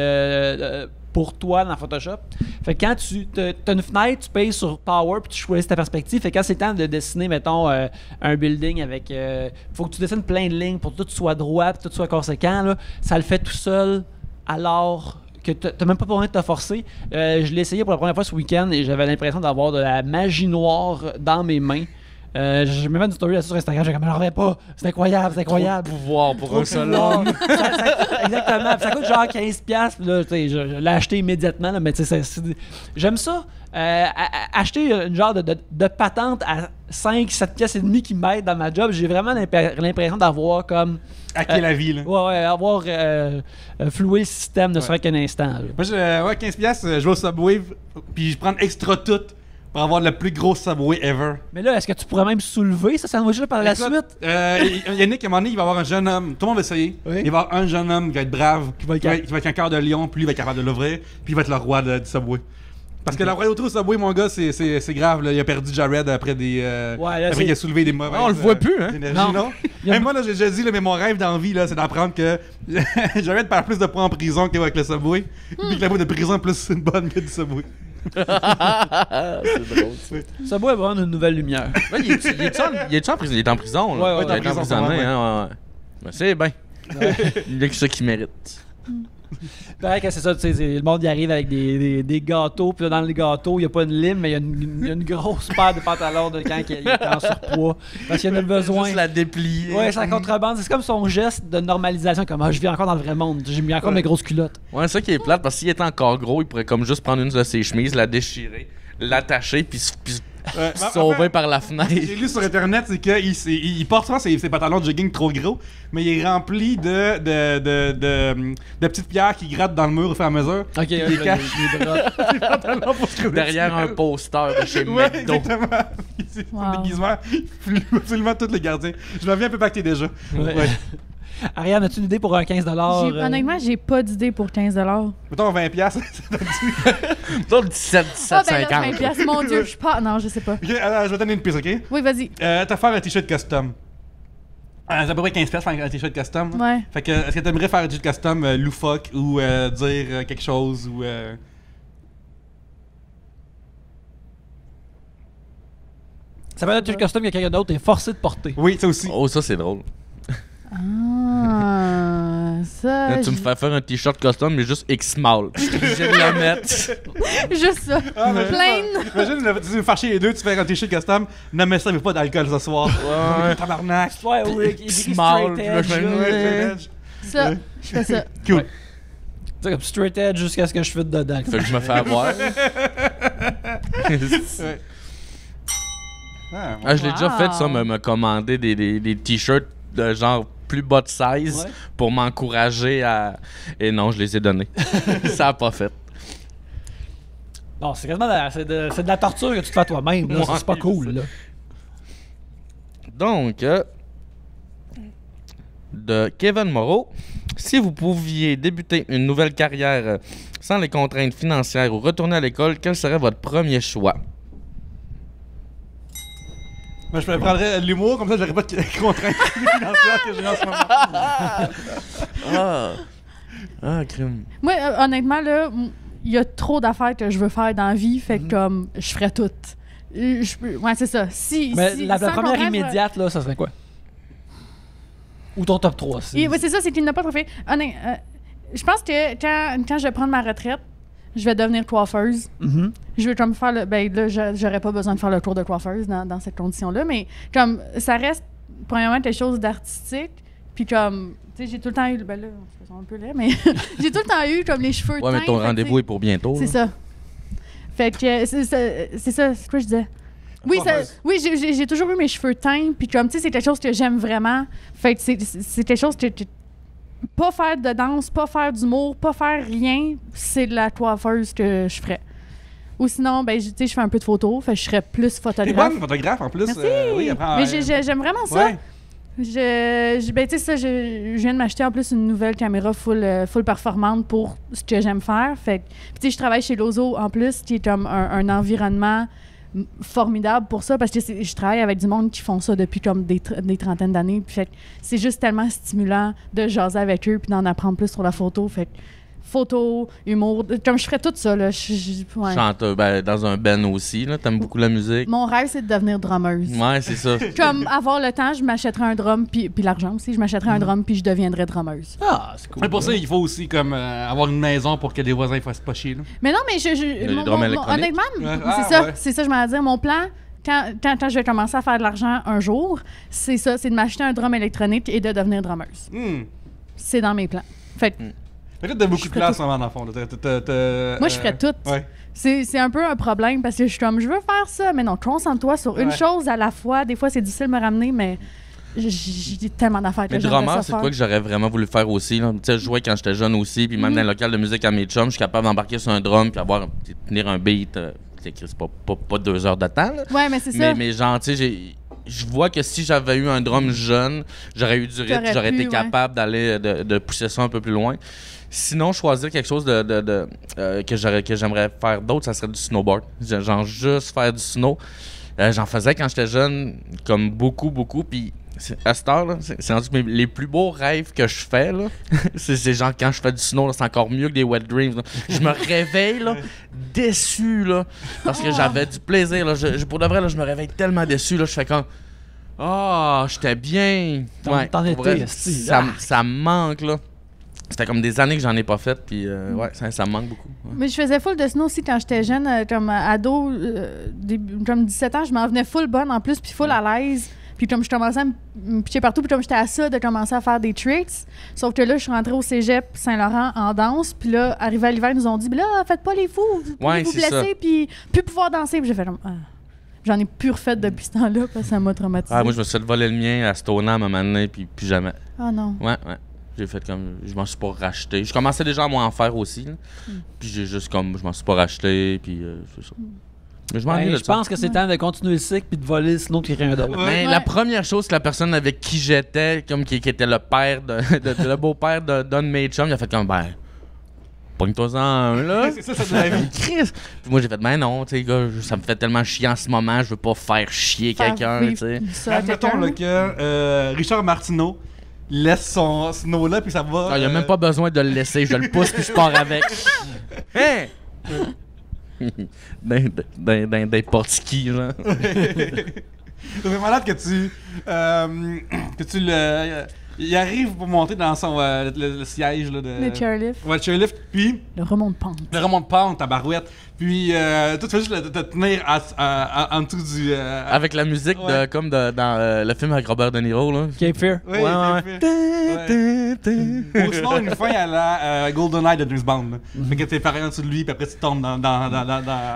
pour toi dans Photoshop. Fait que quand tu as une fenêtre, tu payes sur Power puis tu choisis ta perspective. Fait que quand c'est temps de dessiner, mettons, un building avec... faut que tu dessines plein de lignes pour que tout soit droit puis tout soit conséquent. Là, ça le fait tout seul alors que t'as même pas besoin de te forcer. Je l'ai essayé pour la première fois ce week-end et j'avais l'impression d'avoir de la magie noire dans mes mains. Je me mets une story là-dessus sur Instagram, j'ai comme, j'en reviens pas. C'est incroyable, c'est incroyable. Pouvoir pour Trop un seul pouvoir. homme. Exactement. Puis ça coûte genre 15$. Puis là, tu sais, je l'ai acheté immédiatement. Là, mais tu sais, j'aime ça. Acheter une genre de patente à 5-7 pièces et demie qui m'aide dans ma job, j'ai vraiment l'impression d'avoir comme... Hacker la vie, là. Ouais, avoir floué le système ne serait qu'un instant. Là. Moi, 15$, je vais au Subway, puis je prends extra tout pour avoir le plus gros Subway ever. Mais là, est-ce que tu pourrais même soulever ce sandwich-là par la suite? Yannick, à un moment donné, il va avoir un jeune homme. Tout le monde va essayer. Oui. Il va y avoir un jeune homme qui va être brave, Qui va être qui va être avec un cœur de lion, puis lui, il va être capable de l'ouvrir, puis il va être le roi du Subway. Parce que la royauté au Subway, mon gars, c'est grave. Là. Il a perdu Jared après des. Ouais, là, après qu'il a soulevé des mauvaises. On le voit plus, hein? énergies, Non. non? Même moi, là, j'ai déjà dit, là, mais mon rêve d'envie, là, c'est d'apprendre que Jared perd plus de points en prison qu'avec le Subway. Puis que la boîte de prison est plus une bonne que du Subway. C'est drôle. Ça doit avoir une nouvelle lumière. Ouais, il est en prison? Il est en prison, là. Ouais, il est prison, emprisonné, ouais. hein, ouais. Ben, c'est bien. Il a que ça qu'il mérite. Pareil que c'est ça, tu sais, le monde y arrive avec des gâteaux, puis là, dans les gâteaux, il n'y a pas une lime, mais il y a une grosse paire de pantalons de quand il est en surpoids. Parce qu'il en a besoin. Juste la déplier. Ouais, c'est la contrebande. C'est comme son geste de normalisation, comme je vis encore dans le vrai monde. J'ai mis encore mes grosses culottes. Ouais, c'est ça qui est plate, parce que s'il était encore gros, il pourrait comme juste prendre une de ses chemises, la déchirer, l'attacher, puis se sauver par la fenêtre. J'ai lu sur internet, c'est qu'il porte souvent ses pantalons de jogging trop gros, mais il est rempli de petites pierres qui grattent dans le mur au fur et à mesure. Ok, Puis il cache les draps. ses pantalons pour se trouver Derrière un dessus. poster de chez Ouais, McDo. exactement. C'est son Wow. déguisement. Il floue absolument tous les gardiens. Je me viens un peu pacté déjà. Ouais. Ariane, as-tu une idée pour un 15$? Honnêtement, j'ai pas d'idée pour 15$. Mettons 20$. ça donne-tu? D'autres 17, Ah, ben 17, là, 50. 20$, mon Dieu, je suis pas. Non, je sais pas. Ok, alors, je vais te donner une piste, ok? Oui, vas-y. T'as faire un t-shirt custom. C'est à peu près 15$ faire un t-shirt custom. Là. Ouais. Fait que, est-ce que t'aimerais faire un t-shirt custom loufoque ou dire quelque chose ou. Ça va être un custom que quelqu'un d'autre est forcé de porter. Oui, ça aussi. Oh, ça, c'est drôle. Ah, ça. Là, tu me fais faire un t-shirt custom, mais juste X-Small. Je suis obligé de le mettre. Juste ça. Plain. Imagine, tu veux faire chier les deux, tu fais un t-shirt custom. Non, mais ça, mais pas d'alcool ce soir. Ouais. Tabarnak. Ouais, oui, il Small, straight puis là, edge. je fais- là. Ouais, Ça. Je fais ça. Cool. Ouais. Tu sais, comme straight edge jusqu'à ce que je fitte dedans. Fait que je me fais avoir. Ouais. Ah, je l'ai déjà Wow. fait, ça, me commander des t-shirts de genre plus bas de size Ouais. pour m'encourager à. Et non, je les ai donnés. Ça a pas fait. Non, c'est quasiment c'est de la torture que tu te fais toi-même. Là. Ça, c'est pas Ouais, cool. Là. Donc, de Kevin Moreau, si vous pouviez débuter une nouvelle carrière sans les contraintes financières ou retourner à l'école, quel serait votre premier choix? Moi, je prendrais l'humour, comme ça, j'aurais pas de contraintes financières que j'ai en ce moment. Crime. Moi, honnêtement, là, il y a trop d'affaires que je veux faire dans la vie, fait que comme, je ferais tout. Ouais, c'est ça. Mais la sans première contrainte, immédiate, là, ça serait quoi? Ou ton top 3? Ouais, c'est ça, c'est qu'il n'a pas trop fait. Je pense que quand je vais prendre ma retraite, je vais devenir coiffeuse. Mhm. Je vais comme faire le. Ben là, j'aurais pas besoin de faire le cours de coiffeuse dans cette condition-là, mais comme ça reste, premièrement, quelque chose d'artistique. Puis comme, tu sais, j'ai tout le temps eu. Ben là, c'est un peu laid, mais j'ai tout le temps eu comme les cheveux Ouais, mais teints, ton fait que, rendez-vous est pour bientôt. c'est là. ça. Fait que c'est ça, c'est quoi je disais? Oui, oui, j'ai toujours eu mes cheveux teints, puis comme, tu sais, c'est quelque chose que j'aime vraiment. Fait que c'est quelque chose que pas faire de danse, pas faire d'humour, pas faire rien, c'est de la coiffeuse que je ferais. Ou sinon, ben, tu sais, je fais un peu de photos, fait que je serais plus T'es photographe. bonne photographe en plus. Merci. Oui, après, Mais j'aime vraiment ça. Ouais. Ben, tu sais, ça, je viens de m'acheter en plus une nouvelle caméra full performante pour ce que j'aime faire. Fait que, puis, tu sais, je travaille chez Lozo en plus, qui est comme un environnement formidable pour ça, parce que je travaille avec du monde qui font ça depuis comme des trentaines d'années. Puis, fait que c'est juste tellement stimulant de jaser avec eux puis d'en apprendre plus sur la photo. Fait que, photo, humour, comme je ferais tout ça, là. Ouais. Chanteur, ben, dans un band aussi, là. T'aimes beaucoup la musique. Mon rêve, c'est de devenir drummeuse. Ouais, c'est ça. Comme avoir le temps, je m'achèterais un drum, puis l'argent aussi, je m'achèterais un drum, puis je deviendrais drummeuse. Ah, c'est cool. Mais pour ça, il faut aussi comme avoir une maison pour que les voisins ne fassent pas chier. Là. Mais non, mais Les drums électroniques. honnêtement, Ouais. Ah, c'est ça, ouais. c'est ça, je m'en dire. Mon plan, quand je vais commencer à faire de l'argent un jour, c'est ça, c'est de m'acheter un drum électronique et de devenir drummeuse. C'est dans mes plans. Fait que Mais là, t'as beaucoup de place en fond. moi, je ferais tout. Ouais. C'est un peu un problème parce que je suis comme, je veux faire ça, mais non, concentre-toi sur une chose à la fois. Des fois, c'est difficile de me ramener, mais j'ai tellement d'affaires que Mais j'aimerais drummer, ça c'est faire. quoi que j'aurais vraiment voulu faire aussi. Tu sais, je jouais quand j'étais jeune aussi, puis même dans le local de musique à mes chums, je suis capable d'embarquer sur un drum puis tenir un beat. C'est pas 2 heures de temps. Là. Ouais, mais c'est ça. Mais genre, tu sais, je vois que si j'avais eu un drum jeune, j'aurais eu du rythme, T'aurais j'aurais pu, été capable d'aller de pousser ça un peu plus loin. Sinon, choisir quelque chose que j'aimerais faire d'autre, ça serait du snowboard. Genre juste faire du snow. J'en faisais quand j'étais jeune, comme beaucoup. Puis à cette heure, là, c'est rendu les plus beaux rêves que je fais. Là, c'est genre quand je fais du snow, là, c'est encore mieux que des wet dreams. Là. Je me réveille là, déçu là, parce que j'avais du plaisir. Là. Pour de vrai, là, je me réveille tellement déçu. Là, je fais comme j'étais bien. T'en pour vrai, étais, ça me manque. Là. Ça fait comme des années que j'en ai pas fait, puis ça me manque beaucoup. Ouais. Mais je faisais full de snow aussi quand j'étais jeune, comme ado, comme 17 ans, je m'en venais full bonne en plus, puis full à l'aise. Puis comme je commençais à me pitcher partout, puis comme j'étais à ça de commencer à faire des tricks. Sauf que là, je suis rentrée au cégep Saint-Laurent en danse, puis là, arrivé à l'hiver, ils nous ont dit, là, faites pas les fous, vous pouvez vous blesser, puis plus pouvoir danser. Puis j'ai fait comme, j'en ai plus refait depuis ce temps-là, parce que ça m'a traumatisé. Moi, je me suis fait voler le mien à Stoneham à un moment donné, puis plus jamais. Ah non. Ouais. J'ai fait comme. Je m'en suis pas racheté. Je commençais déjà à m'en faire aussi. Là. Puis j'ai juste comme. Je m'en suis pas racheté. Puis c'est ça. Mais je m'en Je pense que c'est temps de continuer le cycle puis de voler sinon qu'il n'y a rien d'autre. Mais la première chose que la personne avec qui j'étais, comme qui était le père le beau-père d'un de mes chums, il a fait comme pogne-toi-en un, là. C'est ça de la vie. Chris! Puis moi, j'ai fait, non, tu sais, gars, ça me fait tellement chier en ce moment, je veux pas faire chier quelqu'un, tu sais. Admettons là, que Richard Martineau laisse son snow là, puis ça va. Il n'y a même pas besoin de le laisser, je le pousse, puis je pars avec. Hein? D'un portiquis, là. C'est malade que tu il arrive pour monter dans son le siège là, de. Le chairlift. Ouais, le chairlift, puis. Le remonte-pente. Le remonte-pente, ta barouette. Puis, toi, tu fais juste te tenir en dessous du. Avec la musique comme dans le film avec Robert De Niro, là. Cape Fear. Oui, Ou sinon, une fin à la GoldenEye de James Bond. Là. Fait que t'es pareil en dessous de lui, puis après tu tombes dans.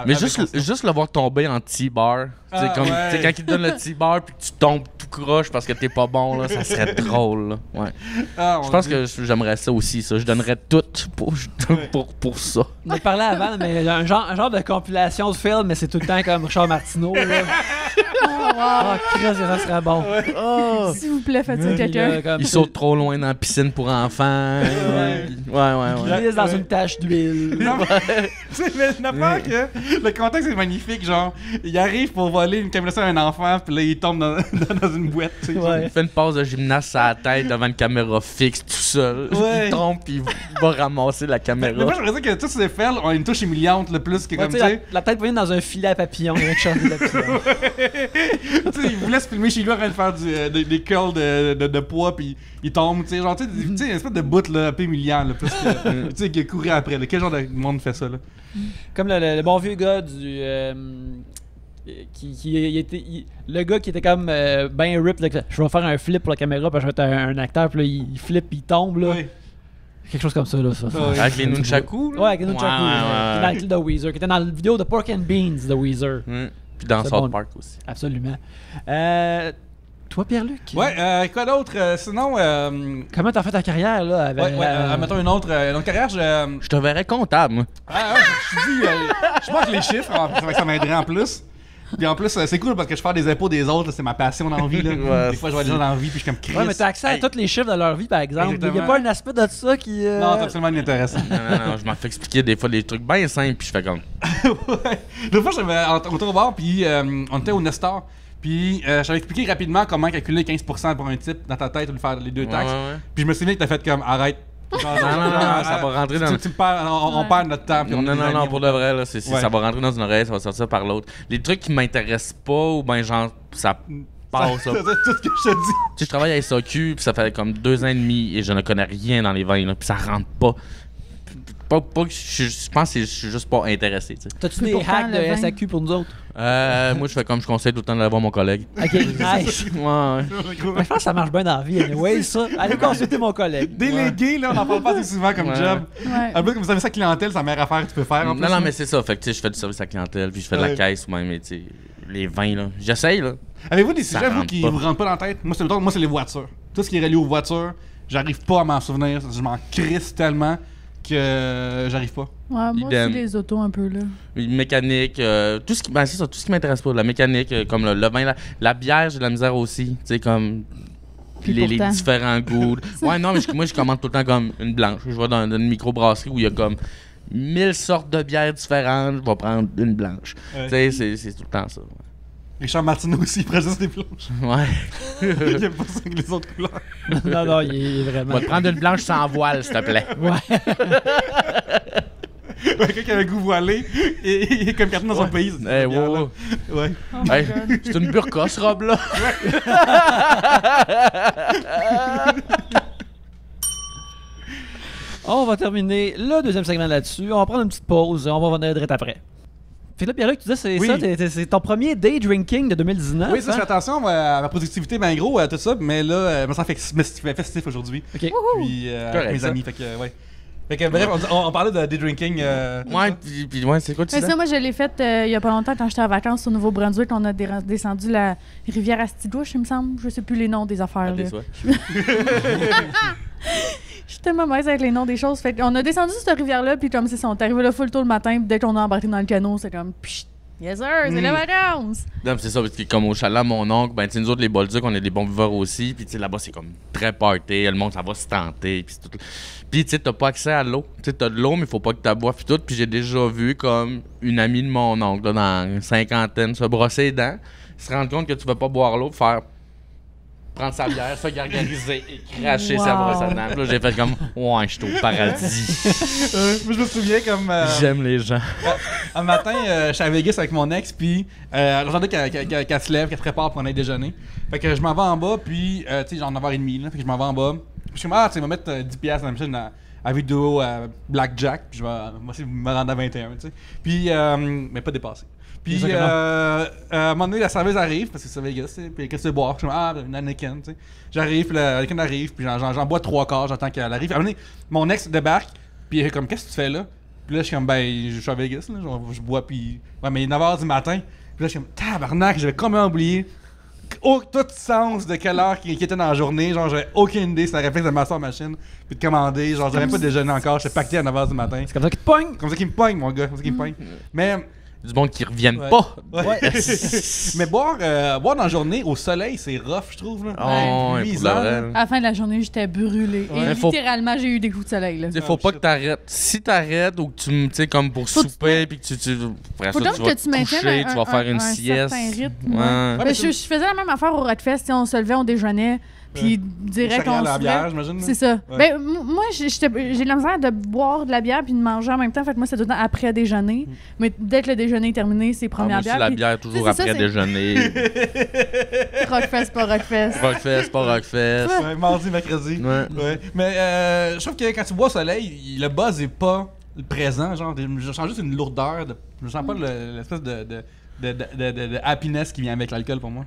Mais juste le voir tomber en T-bar. Quand il te donne le T-bar, puis que tu tombes tout croche parce que t'es pas bon, là, ça serait drôle. Là. Ouais. Je pense que j'aimerais ça aussi, ça. Je donnerais tout pour ça. On a parlé avant, mais un genre de compilation de films, mais c'est tout le temps comme Richard Martineau. Chris, ça serait bon. S'il vous plaît, faites ça quelqu'un. Il saute trop loin dans la piscine pour enfants. Il glisse dans une tache d'huile. C'est l'affaire que le contexte est magnifique. Genre, il arrive pour voler une caméra à un enfant, puis là, il tombe dans une boîte. Il fait une pause de gymnase à la tête devant une caméra fixe tout seul. Il tombe, puis il va ramasser la caméra. Mais moi, je voudrais dire que tous ces fails ont une touche humiliante, le plus que comme tu sais. La tête poignée dans un filet à papillon, avec chanté de papillon. Tu sais, il voulait se filmer chez lui en train de faire des curls de poids, puis il tombe, tu sais, genre, tu sais, une espèce de bout, là, un peu humiliant, là, plus que, tu sais, qui courait après, là. Quel genre de monde fait ça, là? Comme le bon vieux gars du... le gars qui était comme ben rip, là, je vais faire un flip pour la caméra, parce que je vais être un acteur, puis là, il flippe, puis il tombe, là. Oui. Quelque chose comme ça, là, ça. Avec les Nunchaku, là? Ouais, avec les Nunchaku. Qui est dans le clip de Weezer, qui était dans la vidéo de Pork and Beans de Weezer. Puis dans South Park aussi. Absolument. Toi, Pierre-Luc? Ouais, quoi d'autre? Sinon... Comment t'as fait ta carrière, là? Avec, mettons une autre carrière, je te verrais comptable, moi. Je manque les chiffres, ça m'aiderait en plus. Puis en plus, c'est cool parce que je fais des impôts des autres, là, c'est ma passion dans la vie. Là. Des fois, je vois des gens dans la vie, puis je suis comme Chris. Ouais, mais t'as accès à tous les chiffres de leur vie, par exemple. Il n'y a pas un aspect de ça qui. Non, c'est absolument inintéressant. Non, je m'en fais expliquer des fois des trucs bien simples, puis je fais comme. Ouais. L'autre fois, on était au bar, puis on était au Nestor. Puis j'avais expliqué rapidement comment calculer 15% pour un type dans ta tête ou lui faire les deux taxes. Puis je me souviens que t'as fait comme arrête. Non, ça va rentrer dans... On perd notre temps. Non, pour de vrai, là, ça va rentrer dans une oreille, ça va sortir par l'autre. Les trucs qui m'intéressent pas, ou ben genre, ça passe. C'est tout ce que je te dis. Tu sais, je travaille à SAQ, puis ça fait comme 2 ans et demi, et je ne connais rien dans les vins, là, puis ça rentre pas. Pas que je pense que je suis juste pas intéressé. Tu sais. T'as-tu Mais des pourtant, hacks de le vin- SAQ pour nous autres? Moi, je fais comme je conseille tout le temps d'aller voir mon collègue. Ok, nice. Ouais. Moi, je pense que ça marche bien dans la vie. Anyway, ça. Allez consulter mon collègue. Délégué, là, on en parle pas assez souvent comme Ouais. job. Ouais. Un peu comme vous savez, sa clientèle, c'est la meilleure affaire que tu peux faire. En plus, Non, mais c'est ça. Fait que tu sais, je fais du service à la clientèle, puis je fais de la Ouais. caisse ou même, mais, tu sais, les vins, là. J'essaye, là. Avez-vous des Ça sujets, vous, rentre qui pas. vous rentrent pas dans la tête? Moi, c'est les voitures. Tout ce qui est relié aux voitures, j'arrive pas à m'en souvenir. Je m'en crisse tellement que j'arrive pas. Ouais, moi Idem. aussi, les autos un peu, là. Mécanique, tout ce qui, ben, c'est ça, tout ce qui m'intéresse pas. La mécanique, comme le vin, la bière, j'ai de la misère aussi. Tu sais, comme. Puis Les pourtant. différents goûts. Ouais, non, mais moi, je commande tout le temps comme une blanche. Je vais dans une microbrasserie où il y a comme 1000 sortes de bières différentes. Je vais prendre une blanche. Ouais. Tu sais, c'est tout le temps ça. Richard Martineau aussi, il prend juste des blanches. Ouais. Il aime pas ça avec les autres couleurs. Non, il est On vraiment. va te prendre une blanche sans voile, s'il te plaît. Quelqu'un qui a un goût voilé et comme Catherine dans son pays. c'est Eh, bien, wow. là. Ouais. Oh my Hey, God. c'est une burqa, ce robe-là. On va terminer le deuxième segment là-dessus. On va prendre une petite pause. On va revenir direct après. Fait que là, Pierre-Luc, tu disais, c'est Oui. ça, c'est ton premier day drinking de 2019. Oui, ça, je fais hein? attention à ma productivité, ben gros, à tout ça, mais là, ça fait festif aujourd'hui. Ok. Puis, avec Correct, mes ça. amis, fait que, ouais. Fait que, bref, on parlait de day drinking. Ouais, puis ouais, c'est quoi tu Mais disais? ça, moi, je l'ai fait il y a pas longtemps quand j'étais en vacances au Nouveau-Brunswick. On a descendu la rivière Astidouche, il me semble. Je sais plus les noms des affaires. Ah, là. des soins. Je suis tellement mauvaise avec les noms des choses. Fait qu'on a descendu cette rivière-là, puis comme c'est ça, on est arrivé là full tôt le matin, puis dès qu'on a embarqué dans le canot, c'est comme pshit, yes sir, c'est les vacances! Non, mais c'est ça, parce que comme au chalet à mon oncle, ben, tu sais, nous autres, les Bolducs, on est des bons viveurs aussi. Puis, tu sais, là-bas, c'est comme très party. Le monde, ça va se tenter. Puis, c'est tout. Puis, tu sais, t'as pas accès à l'eau. Tu sais, t'as de l'eau, mais faut pas que tu boives. Puis, tout. Puis, j'ai déjà vu comme une amie de mon oncle, là, dans une cinquantaine, se brosser les dents, se rendre compte que tu vas pas boire l'eau, faire. Prendre sa bière, se gargariser et cracher sa Wow. brosse à dents. Puis là, j'ai fait comme, ouais, je suis au paradis. Moi, je me souviens comme. J'aime les gens. Un matin, je suis à Vegas avec mon ex, puis j'entendais qu'elle se lève, qu'elle se prépare pour aller déjeuner. Fait que je m'en vais en bas, puis, tu sais, genre 9h30, là, fait que je m'en vais en bas. Puis je suis comme, tu sais, je vais mettre 10$ dans la machine à vidéo Blackjack, puis je vais essayer de me rendre à 21, tu sais. Puis, mais pas dépasser. Puis, à un moment donné, la serveuse arrive, parce que c'est Vegas, tu sais, puis qu'est-ce que tu veux boire? Je suis comme, une Anakin, tu sais. J'arrive, puis la Anakin arrive, puis j'en bois 3/4, j'attends qu'elle arrive. À un moment donné, mon ex débarque, puis elle est comme, qu'est-ce que tu fais là? Puis là, je suis comme, ben, je suis à Vegas, là, je bois, puis. Ouais, mais il est 9h du matin. Puis là, je suis comme, tabarnak, j'avais complètement oublié tout sens de quelle heure qui était dans la journée. Genre, j'avais aucune idée, c'était un réflexe de m'asseoir à la machine, puis de commander. Genre, j'avais même pas déjeuné encore, j'étais pacté à 9h du matin. C'est comme ça qu'il te pogne. Comme ça qu'il me pogne, mon gars, comme ça qu'il me pogne. Mais. Du monde qui reviennent Ouais. pas. Ouais. Mais boire dans la journée au soleil, c'est rough, je trouve. Là. Oh, ouais, pour Nuisant, de vrai, là. là. À la fin de la journée, j'étais brûlée. Ouais. Et Faut- littéralement, j'ai eu des coups de soleil. Là. Il faut pas que t'arrêtes. Si t'arrêtes ou que tu sais, comme pour Faut que souper, puis que tu après Faut ça, donc tu vas que tu te maintiennes coucher, tu vas faire une un sieste. certain rythme. Ouais. Ouais. mais Ben, c'est- je faisais la même affaire au Rockfest. On se levait, on déjeunait, puis direct, Céréales on à la se bière, levait. j'imagine. là. C'est ça. Ouais. Ben, moi, j'ai de la misère de boire de la bière puis de manger en même temps. Fait que moi, c'est tout le temps après déjeuner. Mais dès que le déjeuner est terminé, c'est Ah, première moi aussi, bière. la puis bière toujours c'est ça, après c'est- déjeuner. Rockfest, pas Rockfest. Rockfest, pas Rockfest. Ouais, mardi, mercredi. Ouais. Ouais. Mais je trouve que quand tu bois au soleil, le buzz est pas présent. Genre, je sens juste une lourdeur. Je sens pas l'espèce de happiness qui vient avec l'alcool pour moi.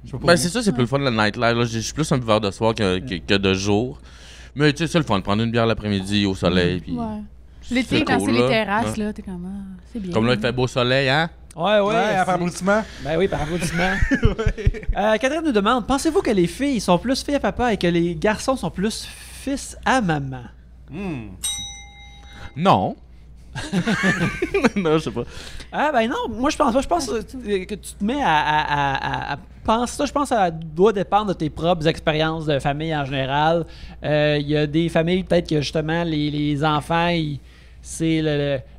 Je sais pas pour Ben, vous. c'est ça, c'est plus le fun le nightlife. Là, je suis plus un buveur de soir que de jour. Mais tu sais, c'est le fun de prendre une bière l'après-midi au soleil. Puis... Ouais. L'été, C'est quand cool, c'est les là. terrasses, Ouais. là, t'es comme, c'est bien. Comme là, il fait beau soleil, hein? Ouais, Ouais, à faire applaudissement. Ben oui, par applaudissement. Catherine nous demande, pensez-vous que les filles sont plus filles à papa et que les garçons sont plus fils à maman? Non. Non, je sais pas. Ah ben non, moi je pense pas. Je pense que tu te mets à penser ça. Je pense que ça doit dépendre de tes propres expériences de famille en général. Il y a des familles peut-être que justement les enfants, c'est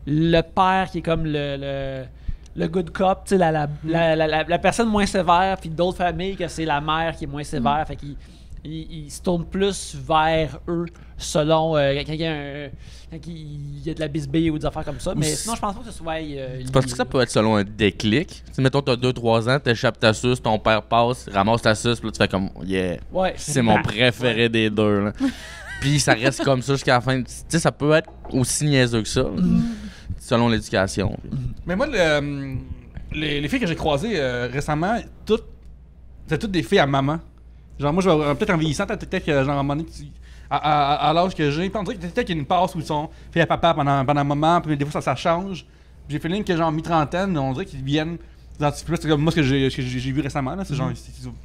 le père qui est comme le good cop, tu sais, la personne moins sévère, puis d'autres familles que c'est la mère qui est moins sévère. Fait qu'ils ils se tournent plus vers eux selon quand il y a de la bisbille ou des affaires comme ça. Mais sinon, je pense pas que ce soit. Tu penses que ça peut être selon un déclic? Tu sais, mettons, t'as 2-3 ans, t'échappes ta suce, ton père passe, ramasse ta suce, puis là, tu fais comme, yeah, Ouais, c'est mon préféré des deux. Là. Puis ça reste comme ça jusqu'à la fin. Tu sais, ça peut être aussi niaiseux que ça, selon l'éducation. Mais moi, les filles que j'ai croisées récemment, c'était toutes des filles à maman. Genre, moi, je vais peut-être en vieillissant, peut-être que, genre, à un moment donné, à l'âge que j'ai, on dirait que peut-être qu'il y a une passe où ils sont filles à papa pendant un moment, puis des fois, ça change. J'ai fait feeling que, genre, mi-trentaine, on dirait qu'ils viennent. C'est comme moi ce que j'ai vu récemment, là. C'est genre,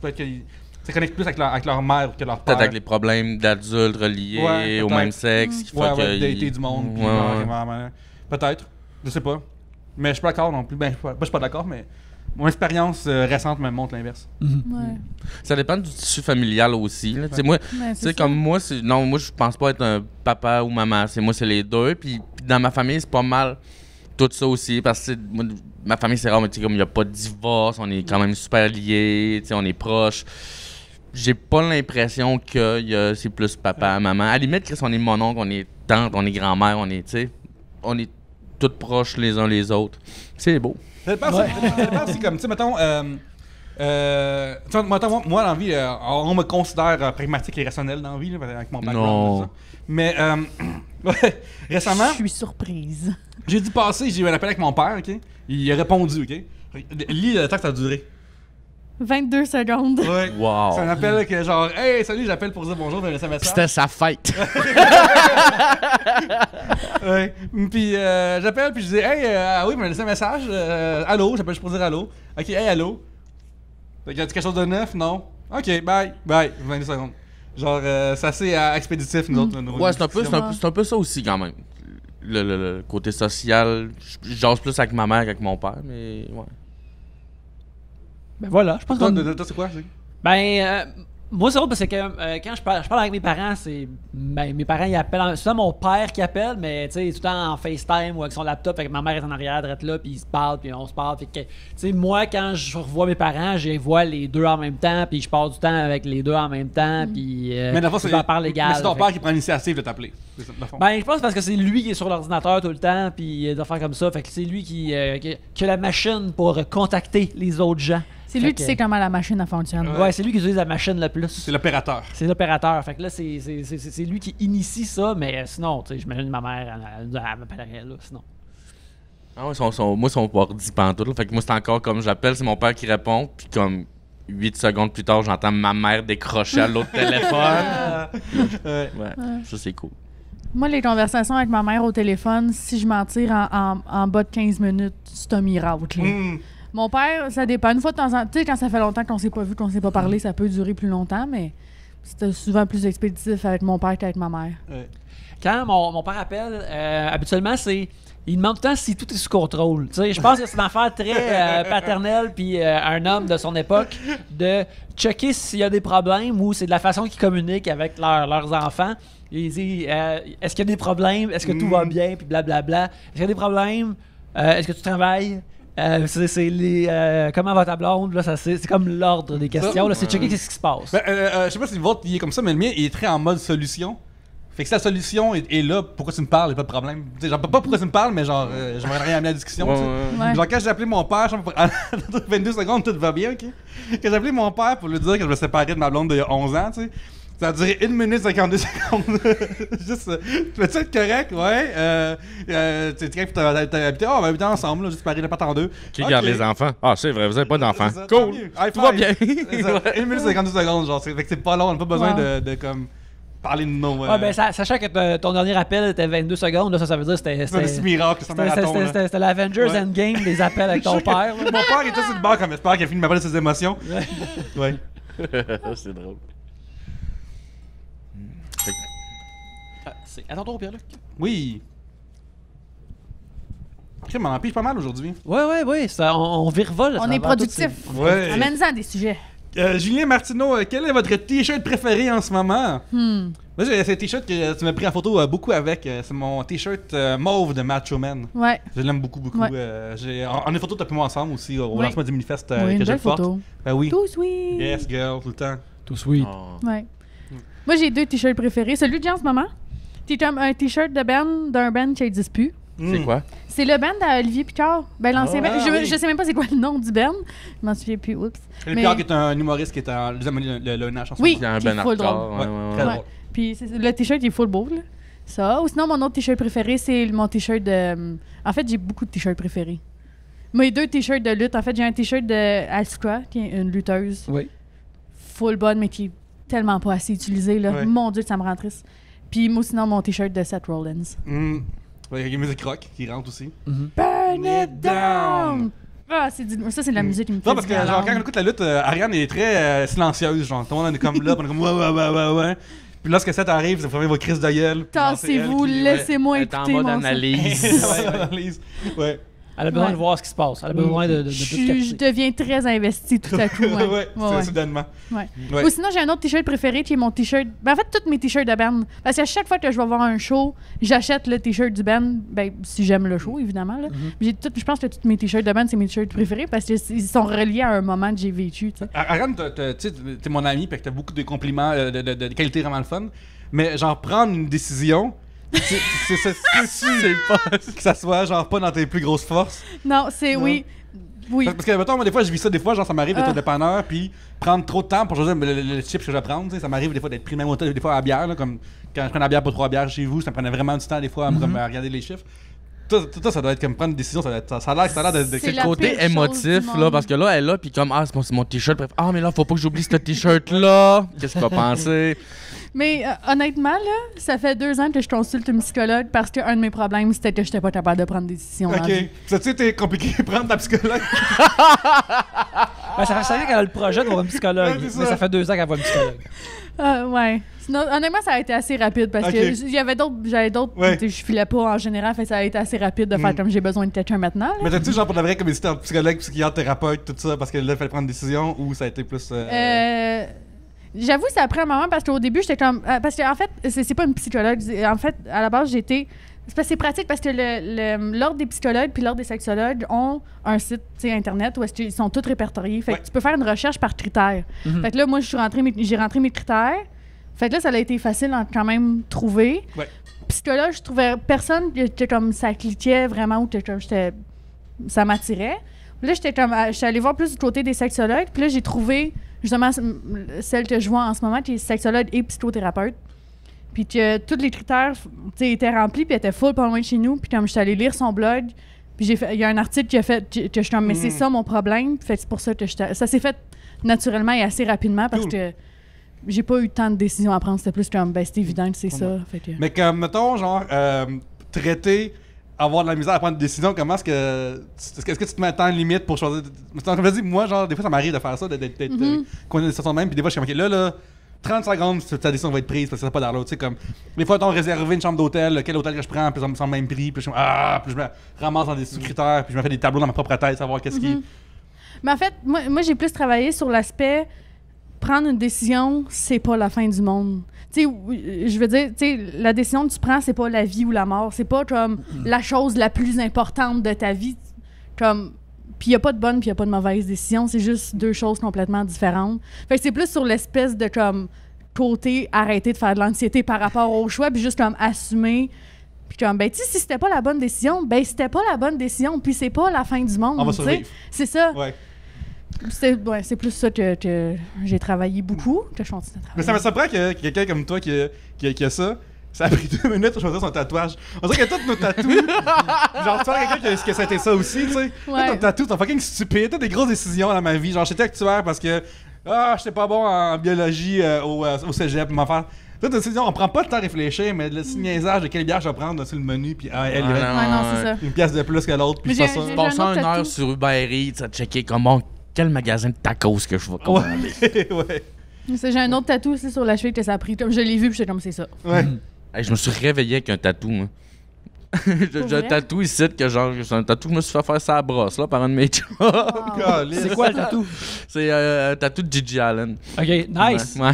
peut-être qu'ils se connectent plus avec leur mère que leur père. Peut-être avec les problèmes d'adultes reliés au même sexe. Qui fait que dater du monde. Puis peut-être. Je sais pas. Mais je suis pas d'accord non plus. Ben, je suis pas d'accord, mais mon expérience récente me montre l'inverse. Ouais. Ça dépend du tissu familial aussi. Là. Ouais. Moi, comme moi, moi je pense pas être un papa ou maman. Moi, c'est les deux. Puis dans ma famille, c'est pas mal tout ça aussi. Parce que moi, ma famille, c'est rare, mais comme il n'y a pas de divorce, on est quand même super liés, on est proches. J'ai pas l'impression que c'est plus papa, maman. À la limite, Chris, on est mon oncle, on est tante, on est grand-mère, on est toutes proches les uns les autres. C'est beau. Ça dépend aussi comme, tu sais, mettons, moi, dans la vie, on me considère pragmatique et rationnel dans la vie, là, avec mon background. Non. Tout ça. Mais, récemment, Je suis surprise. jeudi passé, j'ai eu un appel avec mon père, OK? Il a répondu, OK? Lis le temps que ça a duré. 22 secondes. Ouais. Wow. C'est un appel que genre, hey, salut, j'appelle pour dire bonjour, je vais laisser un message. C'était sa fête. Ouais. Puis j'appelle, puis je dis, hey, oui, il m'a laissé un message. Allô, j'appelle juste pour dire allô. Ok, hey, allô. Y a-t-il quelque chose de neuf? Non. Ok, bye, 22 secondes. Genre, c'est assez expéditif, nous autres. Ouais, c'est un peu ça aussi, quand même. Le côté social, j'ose plus avec ma mère qu'avec mon père, mais ouais. Ben voilà, je pense Toi, que. toi, c'est quoi? Ben, moi, c'est drôle parce que quand je parle avec mes parents, c'est. Ben, mes parents, ils appellent. C'est souvent mon père qui appelle, mais tu sais, tout le temps en FaceTime ou avec son laptop, fait que ma mère est en arrière, d'être là, puis ils se parlent, puis on se parle. Fait que, tu sais, moi, quand je revois mes parents, je les vois les deux en même temps, puis je passe du temps avec les deux en même temps, puis. Mais dans le fond, je leur parle égal. Mais c'est ton père qui prend l'initiative de t'appeler. Ben, je pense parce que c'est lui qui est sur l'ordinateur tout le temps, puis des affaires comme ça. Fait que c'est lui qui a la machine pour contacter les autres gens. C'est lui qui sait comment la machine fonctionne. Ouais, c'est lui qui utilise la machine le plus. C'est l'opérateur. C'est l'opérateur. Fait que là, c'est lui qui initie ça, mais sinon, tu sais, j'imagine ma mère, elle m'appellerait là, sinon. Ah ouais, moi, son ordi pantoute, là. Fait que moi, c'est encore comme j'appelle, c'est mon père qui répond, puis comme 8 secondes plus tard, j'entends ma mère décrocher à l'autre téléphone. Ouais, ça, c'est cool. Moi, les conversations avec ma mère au téléphone, si je m'en tire en bas de 15 minutes, c'est un miracle. Mon père, ça dépend. Une fois de temps en temps, tu sais, quand ça fait longtemps qu'on s'est pas vu, qu'on s'est pas parlé, ça peut durer plus longtemps, mais c'était souvent plus expéditif avec mon père qu'avec ma mère. Ouais. Quand mon père appelle, habituellement, il demande tout le temps si tout est sous contrôle. Tu sais, je pense que c'est une affaire très paternelle, puis un homme de son époque, de checker s'il y a des problèmes ou c'est de la façon qu'ils communiquent avec leurs enfants. Il dit est-ce qu'il y a des problèmes? Est-ce que tout va bien? Puis blablabla. Est-ce qu'il y a des problèmes? Est-ce que tu travailles? Comment va ta blonde? Là, c'est comme l'ordre des questions. Là, c'est checker qu'est-ce qui se passe. Ben, je sais pas si le vôtre il est comme ça, mais le mien il est très en mode solution. Fait que si la solution est là, pourquoi tu me parles, y'a pas de problème. T'sais, genre, pas pourquoi tu me parles, mais genre, j'aimerais rien amener à la discussion. Ouais. Genre, quand j'ai appelé mon père, genre, 22 secondes, tout va bien, ok? Quand j'ai appelé mon père pour lui dire que je me séparais de ma blonde d'il y a 11 ans, tu sais, ça a duré 1 minute 52 secondes. Juste, peux-tu être correct? Ouais. Tu sais, t'as habité, on va habiter ensemble, là, juste séparer l'appart en deux. Qui garde les enfants? Ah, c'est vrai, vous avez pas d'enfants. Ça, Cool! Tout va bien! 1 minute 52 secondes, genre, fait que c'est pas long, on n'a pas besoin de comme. Parler de nos. Ouais, ben, sachant que ton dernier appel était 22 secondes, là, ça veut dire que c'était. C'est un petit miracle, c'est un marathon. C'était l'Avengers Endgame des appels avec ton père. Mon père était sur le bar comme j'espère qu'il a fini de m'appeler ses émotions. Ouais. C'est drôle. Attends, toi, Pierre-Luc. Oui. Ok, m'en empêche pas mal aujourd'hui. Ouais. On virevole. On est productif. Ouais. Amène-en des sujets. Julien Martineau, quel est votre t-shirt préféré en ce moment? Moi, c'est un t-shirt que tu m'as pris en photo beaucoup avec. C'est mon t-shirt mauve de Macho Man. Ouais. Je l'aime beaucoup. Ouais. On a une photo depuis moi ensemble aussi au Oui. lancement du Minifest Oui, que une je belle porte. photo. Ben oui. Tout sweet. Yes, girl, tout le temps. Tout sweet. Oh. Ouais. Moi, j'ai 2 t-shirts préférés. Celui que j'ai en ce moment, c'est comme un t-shirt de band d'un band qui n'existe plus. C'est quoi? C'est le band d'Olivier Picard. Ben, l'ancien band. oui. Je sais même pas c'est quoi le nom du band. Je m'en souviens plus. Oups. Le Pierre qui est un humoriste qui est en le NH en ce Oui. moment. C'est un qui est ben full hardcore. drôle. Très Ouais. drôle. Puis le t-shirt, il est full beau, là. Ça. Ou sinon, mon autre t-shirt préféré, c'est mon t-shirt de... En fait, j'ai beaucoup de t-shirts préférés. Mes 2 t-shirts de lutte. En fait, j'ai un t-shirt de Asuka, qui est une lutteuse. Oui. Full bonne, mais qui est tellement pas assez utilisée, là. Ouais. Mon Dieu, ça me rend triste. Puis moi, sinon, mon t-shirt de Seth Rollins. Ouais, il y a musique rock qui rentre aussi. Burn it down! Ah, ça, c'est de la musique qui me fait Non, parce que du bien genre, à quand on l'âme. écoute la lutte, Ariane est très silencieuse. Genre, tout le monde est comme là, on est comme ouais. Puis lorsque ça arrive, vous fermez vos crises de gueule. Tassez-vous, laissez-moi Elle est en écouter mode mon analyse. Ouais. Elle a besoin Ouais. de voir ce qui se passe. Elle a besoin de tout Je capter. deviens très investie tout à coup. Ouais. Ouais, Ouais. soudainement. Ouais. Ouais. Ou sinon, j'ai un autre t-shirt préféré qui est mon t-shirt. Ben, en fait, tous mes t-shirts de band. Parce qu'à chaque fois que je vais voir un show, j'achète le t-shirt du band. Ben, si j'aime le show, évidemment. Là. Je pense que tous mes t-shirts de band, c'est mes t-shirts préférés parce qu'ils sont reliés à un moment que j'ai vécu. Tu sais. Ariane, t'es mon ami, puis que t'as beaucoup de compliments, de qualités vraiment le fun. Mais genre, prendre une décision, c'est pas que ça soit genre pas dans tes plus grosses forces. Non, c'est Non. oui. Oui. Parce que, mettons, moi, des fois, je vis ça, des fois, genre, ça m'arrive d'être Ah. au dépanneur, puis prendre trop de temps pour choisir le chips que je vais prendre, tu sais, ça m'arrive des fois d'être pris même au des fois à la bière, là, comme quand je prends la bière pour 3 bières chez vous, ça me prenait vraiment du temps, des fois, comme, à regarder les chiffres. Tout ça doit être comme prendre une décision, ça a l'air de C'est C'est la le côté pire chose émotif, du là, monde. parce que là, elle est là, puis comme, ah, c'est mon t-shirt préféré. Ah, mais là, faut pas que j'oublie ce t-shirt-là. Qu'est-ce que tu vas penser? Mais honnêtement, là, ça fait 2 ans que je consulte une psychologue parce qu'un de mes problèmes, c'était que j'étais pas capable de prendre des décisions. dans la vie. Ok. Ça, tu sais, t'es compliqué de prendre ta psychologue. Ben, ça fait 5 ans qu'elle a le projet de voir une psychologue. Ouais, c'est Mais ça. ça fait 2 ans qu'elle voit une psychologue. Ouais. Sinon, honnêtement, ça a été assez rapide parce Ok. que j'avais d'autres. Ouais. Tu sais, je filais pas en général, fait que ça a été assez rapide de faire comme j'ai besoin de quelqu'un maintenant. là. Mais t'as-tu, genre, pour de vrai, comme hésité en psychologue, psychiatre, thérapeute, tout ça, parce que là, il fallait prendre une décision, ou ça a été plus. J'avoue, ça a pris un moment parce qu'au début, j'étais comme. Parce qu'en fait, c'est pas une psychologue. En fait, à la base, j'étais. C'est parce que c'est pratique parce que l'ordre des psychologues puis l'ordre des sexologues ont un site internet où ils sont tous répertoriés. Fait que Ouais. tu peux faire une recherche par critères. Fait que là, moi, j'ai rentré mes critères. Fait que là, ça a été facile à quand même trouver. Ouais. Psychologue, je trouvais personne que comme ça cliquait vraiment ou que comme ça m'attirait. Là, j'étais allée voir plus du côté des sexologues. Puis là, j'ai trouvé justement celle que je vois en ce moment, qui est sexologue et psychothérapeute. Puis que tous les critères étaient remplis, puis elle était full pas loin de chez nous. Puis comme je suis allée lire son blog, puis il y a un article qui a fait que je suis comme, mais c'est ça mon problème. Fait que c'est pour ça que ça s'est fait naturellement et assez rapidement parce Cool. que j'ai pas eu tant de décisions à prendre. C'était plus comme, ben c'est évident que c'est ça. Fait que... Mais comme, mettons, genre, traiter, avoir de la misère à prendre des décisions, comment est-ce que tu te mets tant de limite pour choisir. Comme je dis, moi, genre, des fois, ça m'arrive de faire ça, d'être qu'on est sur même, puis des fois, je suis comme, ok, là, 30 secondes, ta décision va être prise parce que c'est pas dans l'autre. Tu sais, comme, des fois, on réservé une chambre d'hôtel, quel hôtel que je prends, puis ça me semble le même prix, puis je suis comme, puis je me ramasse dans des sous-critères, puis je me fais des tableaux dans ma propre tête, savoir qu'est-ce qui. Mais en fait, moi j'ai plus travaillé sur l'aspect prendre une décision, c'est pas la fin du monde. Tu sais, je veux dire, tu sais, la décision que tu prends, c'est pas la vie ou la mort. C'est pas comme la chose la plus importante de ta vie. Comme, puis il y a pas de bonne puis il y a pas de mauvaise décision. C'est juste 2 choses complètement différentes. Fait que c'est plus sur l'espèce de comme côté arrêter de faire de l'anxiété par rapport au choix puis juste comme assumer. Puis comme, ben, tu sais, si c'était pas la bonne décision, ben, c'était pas la bonne décision, puis c'est pas la fin du monde. On va tu sais. survivre. C'est ça. Ouais. C'est plus ça que j'ai travaillé beaucoup, que je continue à Mais travailler. ça me surprend que quelqu'un comme toi qui a ça. Ça a pris 2 minutes pour choisir son tatouage. On dirait que tous nos tatous. Genre, tu vois quelqu'un que ça a été ça aussi, tu sais. Ouais. Ton tatou, c'est fucking stupide. T'as des grosses décisions dans ma vie. Genre, j'étais actuaire parce que. J'étais pas bon en biologie au cégep. M'en faire. Toi, t'as décision, on prend pas le temps de réfléchir, mais le niaisage de quelle bière je vais prendre sur le menu, puis elle, Ah, il y a non. Ouais, non, c'est ça. une pièce de plus que l'autre, puis Mais ça. j'ai- Passer un autre une heure tatou. sur Uber Eats à checker comment quel magasin de tacos que je vais commander. Ouais, ouais. J'ai un autre tatou aussi sur la cheville que ça a pris. Comme je l'ai vu, puis j'étais comme c'est ça. Ouais. Hey, je me suis réveillé avec un tatou, moi. J'ai un vrai? tatou ici que genre c'est un tatou que je me suis fait faire sa brosse là par un de mes chums. Caliste. C'est quoi le tatou? C'est un tatou de Gigi Allen. Ok, nice. Ouais.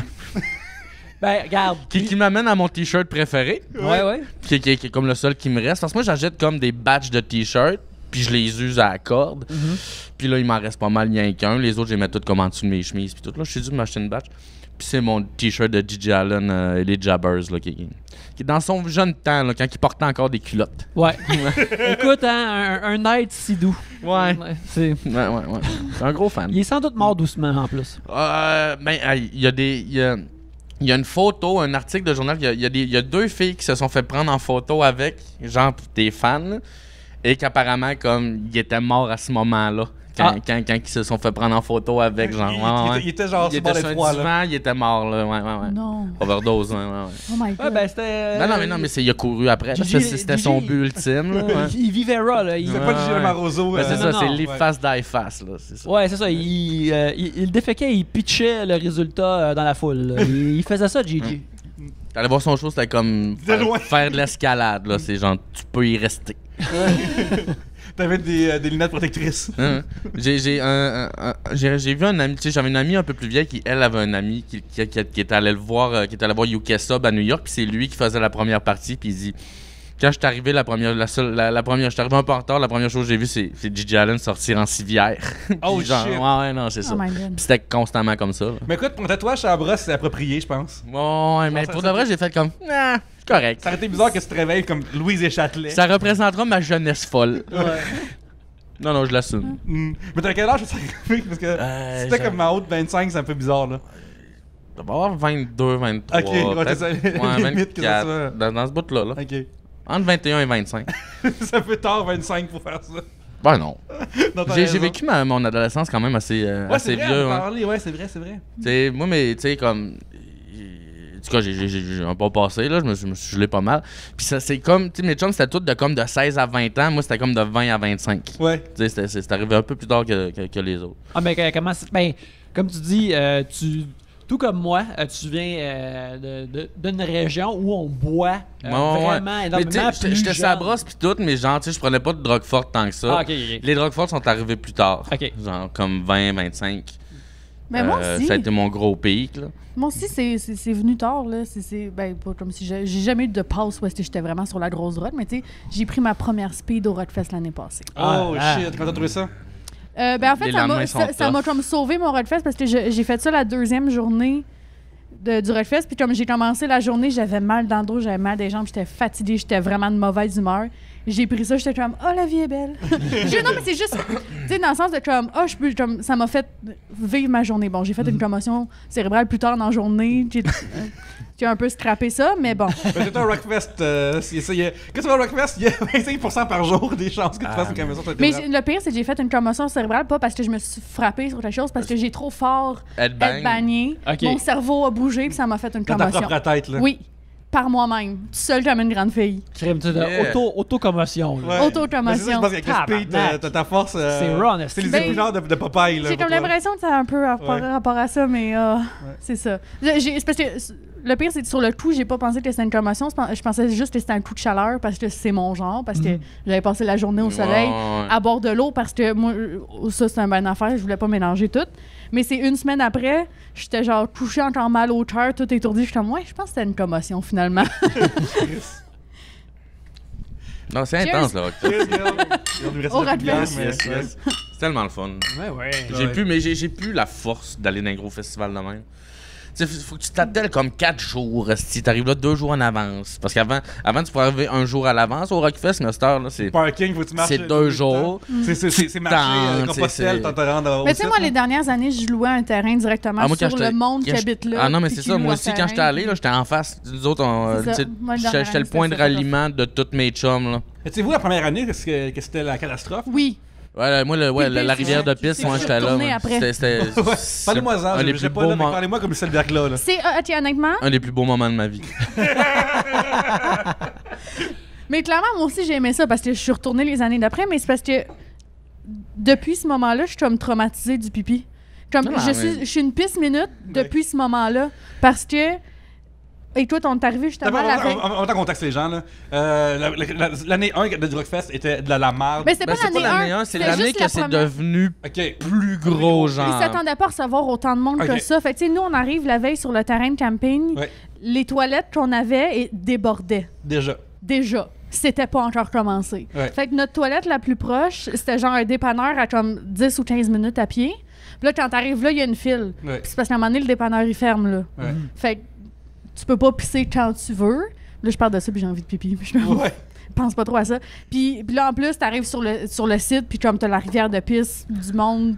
Ben, regarde. Qui m'amène à mon t-shirt préféré, Ouais. qui est comme le seul qui me reste. Parce que moi j'achète comme des batchs de t-shirts, puis je les use à la corde. Puis là il m'en reste pas mal rien qu'un. Les autres je les mets toutes comme en dessous de mes chemises puis tout. Là je suis dû m'acheter une batch. Puis c'est mon t-shirt de Gigi Allen et les Jabbers là, qui est dans son jeune temps là, quand il portait encore des culottes. Ouais. Écoute, hein, un être si doux. Ouais. C'est... Ouais. Je suis un gros fan. Il est sans doute mort doucement en plus. Ben, il y a des. il y a une photo, un article de journal, il y a 2 filles qui se sont fait prendre en photo avec, genre, des fans, là, et qu'apparemment, comme, ils étaient morts à ce moment-là. Quand ils se sont fait prendre en photo avec, genre. Il était genre sur le divan, là. Il était mort, là. Ouais. Non. Overdose, ouais. Oh my God. Ouais, ben c'était. Non, mais il a couru après. Parce que c'était son but ultime, là. Ouais. Il vivait raw, là. C'est pas du Gilles Maroso. Ben, c'est ça, non, c'est non. live fast, die fast, là. C'est ça. Ouais, c'est ça. Il déféquait, il pitchait le résultat dans la foule. Là. Il faisait ça, Gigi. T'allais voir son show, c'était comme faire de l'escalade, là. C'est genre, tu peux y rester. T'avais des lunettes protectrices. J'ai vu un ami, tu sais, j'avais une amie un peu plus vieille qui, elle, avait un ami qui était allé le voir, qui était allé voir UK Sub à New York, puis c'est lui qui faisait la première partie, puis il dit, quand je suis arrivé la première, je suis arrivé un peu en retard, la première chose que j'ai vu, c'est Gigi Allen sortir en civière. Oh genre, shit. ouais, non, c'est ça. Oh my God. Puis c'était constamment comme ça. Là. Mais écoute, mon tatouage sur la brosse, c'est approprié, je pense. Ouais, mais pour de vrai, j'ai fait comme, correct. Ça aurait été bizarre que tu te réveilles comme Louise et Châtelet. Ça représentera ma jeunesse folle. Non, je l'assume. Mais t'as quel âge ça arrivé? Parce que c'était comme ma haute 25, c'est un peu bizarre, là. Ça va avoir 22, 23. Ok, ouais, c'est ça. Ouais, Limite que ça 24. Dans ce bout-là, là. Ok. Entre 21 et 25. Ça fait tard 25 pour faire ça. Ben non. Non, t'as J'ai raison. vécu mon adolescence quand même assez, Ouais, assez c'est vrai, vieux. on Hein. parlait, ouais, c'est vrai. T'sais, moi, mais tu sais, comme. En tout cas, j'ai un bon passé, là. Je me suis gelé pas mal. Puis ça, c'est comme. Tu sais, mes chums, c'était tout de comme de 16 à 20 ans. Moi, c'était comme de 20 à 25. Ouais. Tu sais, c'est arrivé un peu plus tard que les autres. Ah, ben, comment. Ben, comme tu dis, tout comme moi, tu viens d'une région où on boit vraiment Mais énormément. tu sais, j'étais sur la brosse pis tout, mais genre, tu sais, je prenais pas de drogue forte tant que ça. Ah, ok. Les drogues fortes sont arrivées plus tard. Ok. Genre, comme 20, 25. Mais moi aussi. Ça a été mon gros pic, là. Moi aussi, c'est venu tard, là. Ben, pas comme si j'ai jamais eu de passe où est-ce que j'étais vraiment sur la grosse drogue, mais tu sais, j'ai pris ma première speed au Rockfest l'année passée. Oh Ah, shit, quand t'as trouvé ça? Ben, en fait, Les ça lendemains m'a sont ça m'a tough. comme sauvé mon Rockfest parce que j'ai fait ça la 2e journée du Rockfest. Puis comme j'ai commencé la journée, j'avais mal dans le dos, j'avais mal des jambes, j'étais fatiguée, j'étais vraiment de mauvaise humeur. J'ai pris ça, j'étais comme, oh, la vie est belle. Non, mais c'est juste, tu sais, dans le sens de comme, oh, ça m'a fait vivre ma journée. Bon, j'ai fait une commotion cérébrale plus tard dans la journée. J'ai un peu scrappé ça, mais bon. Mais c'est un Rockfest. Quand tu vas au Rockfest, il y a 25% par jour des chances que tu fasses une commotion Mais cérébrale. le pire, c'est que j'ai fait une commotion cérébrale, pas parce que je me suis frappée sur quelque chose, parce que j'ai trop fort headbangé. Ok. Mon cerveau a bougé, puis ça m'a fait une Dans ta commotion. propre tête, là. Oui, par moi-même. Tout seul comme une grande fille. Crime, tu sais, auto-commotion. là. Ouais. Mais Auto-commotion. c'est ça, je pense qu'avec le speed, Tabarnak. t'as ta force. C'est raw, n'est-ce C'est les Ben, épouvantes de Popeye, là. J'ai comme pour toi. l'impression que ça a un peu rapport à ça, mais c'est ça. C'est parce que le pire, c'est que sur le coup, j'ai pas pensé que c'était une commotion. Je pensais juste que c'était un coup de chaleur parce que c'est mon genre, parce que j'avais passé la journée au soleil à boire de l'eau parce que moi, ça, c'est une bonne affaire. Je voulais pas mélanger tout. Mais c'est une semaine après, j'étais genre couché encore mal au cœur, tout étourdi. Je suis comme, ouais, je pense que c'était une commotion finalement. Non, c'est Cheers. intense, là. Cheers, girl. Il nous reste Au la bière, Rockfest. mais- Yes. C'est tellement le fun. Ouais. J'ai plus la force d'aller dans un gros festival de même. Tu sais, faut que tu t'attelles comme 4 jours. Si t'arrives là 2 jours en avance. Parce qu'avant, tu pouvais arriver 1 jour à l'avance au Rockfest, mais cette heure, là, c'est Parking, faut que tu marches. c'est 2 jours. C'est marché, Tente, Compostelle, c'est- t'en te rendre au Mais tu sais, moi, site, les dernières années, je louais un terrain directement Ah, moi, quand sur j'étais- le monde qui quand habite là. Ah non, mais puis c'est qui ça. loue Moi un aussi, quand terrain, j'étais allé, là, puis- j'étais en face. Nous autres, C'est ça. tu sais, Moi, le dernier j'étais le année, point de c'était ça. ralliement de tous mes chums. Là. Mais tu sais, vous, la première année, que c'était la catastrophe? Oui. Ouais, moi, la Puis, rivière de puis, piste, c'est moi, que j'étais là. retourné moi. après. C'était Ouais. Parlez-moi-en, un des je sais plus pas beaux là, mais moments. parlez-moi comme celle là. C'est, honnêtement, Un des plus beaux moments de ma vie. mais clairement, moi aussi, j'ai aimé ça parce que je suis retournée les années d'après, mais c'est parce que depuis ce moment-là, je suis comme traumatisée du pipi. Comme, Non, je suis une pisse minute depuis ce moment-là parce que. Et toi, on est arrivé justement à la veille. On va contacter les gens, là. L'année 1 de Rockfest était de la merde. Mais c'était Ben, pas c'est pas l'année l'année 1, 1, c'est l'année que c'est première. devenu OK. plus gros, Ils genre. s'attendaient pas à recevoir autant de monde Ok. que ça. Fait que, tu sais, nous, on arrive la veille sur le terrain de camping. Ouais. Les toilettes qu'on avait débordaient. Déjà. Déjà. C'était pas encore commencé. Ouais. Fait que notre toilette la plus proche, c'était genre un dépanneur à comme 10 ou 15 minutes à pied. Puis là, quand t'arrives là, il y a une file. Ouais. Puis c'est parce qu'à un moment donné, le dépanneur, il ferme, là. Ouais. Fait que tu peux pas pisser quand tu veux. Là, je parle de ça, puis j'ai envie de pipi. Je Ouais. pense pas trop à ça. Puis là, en plus, t'arrives sur le site, puis comme t'as la rivière de pisse du monde.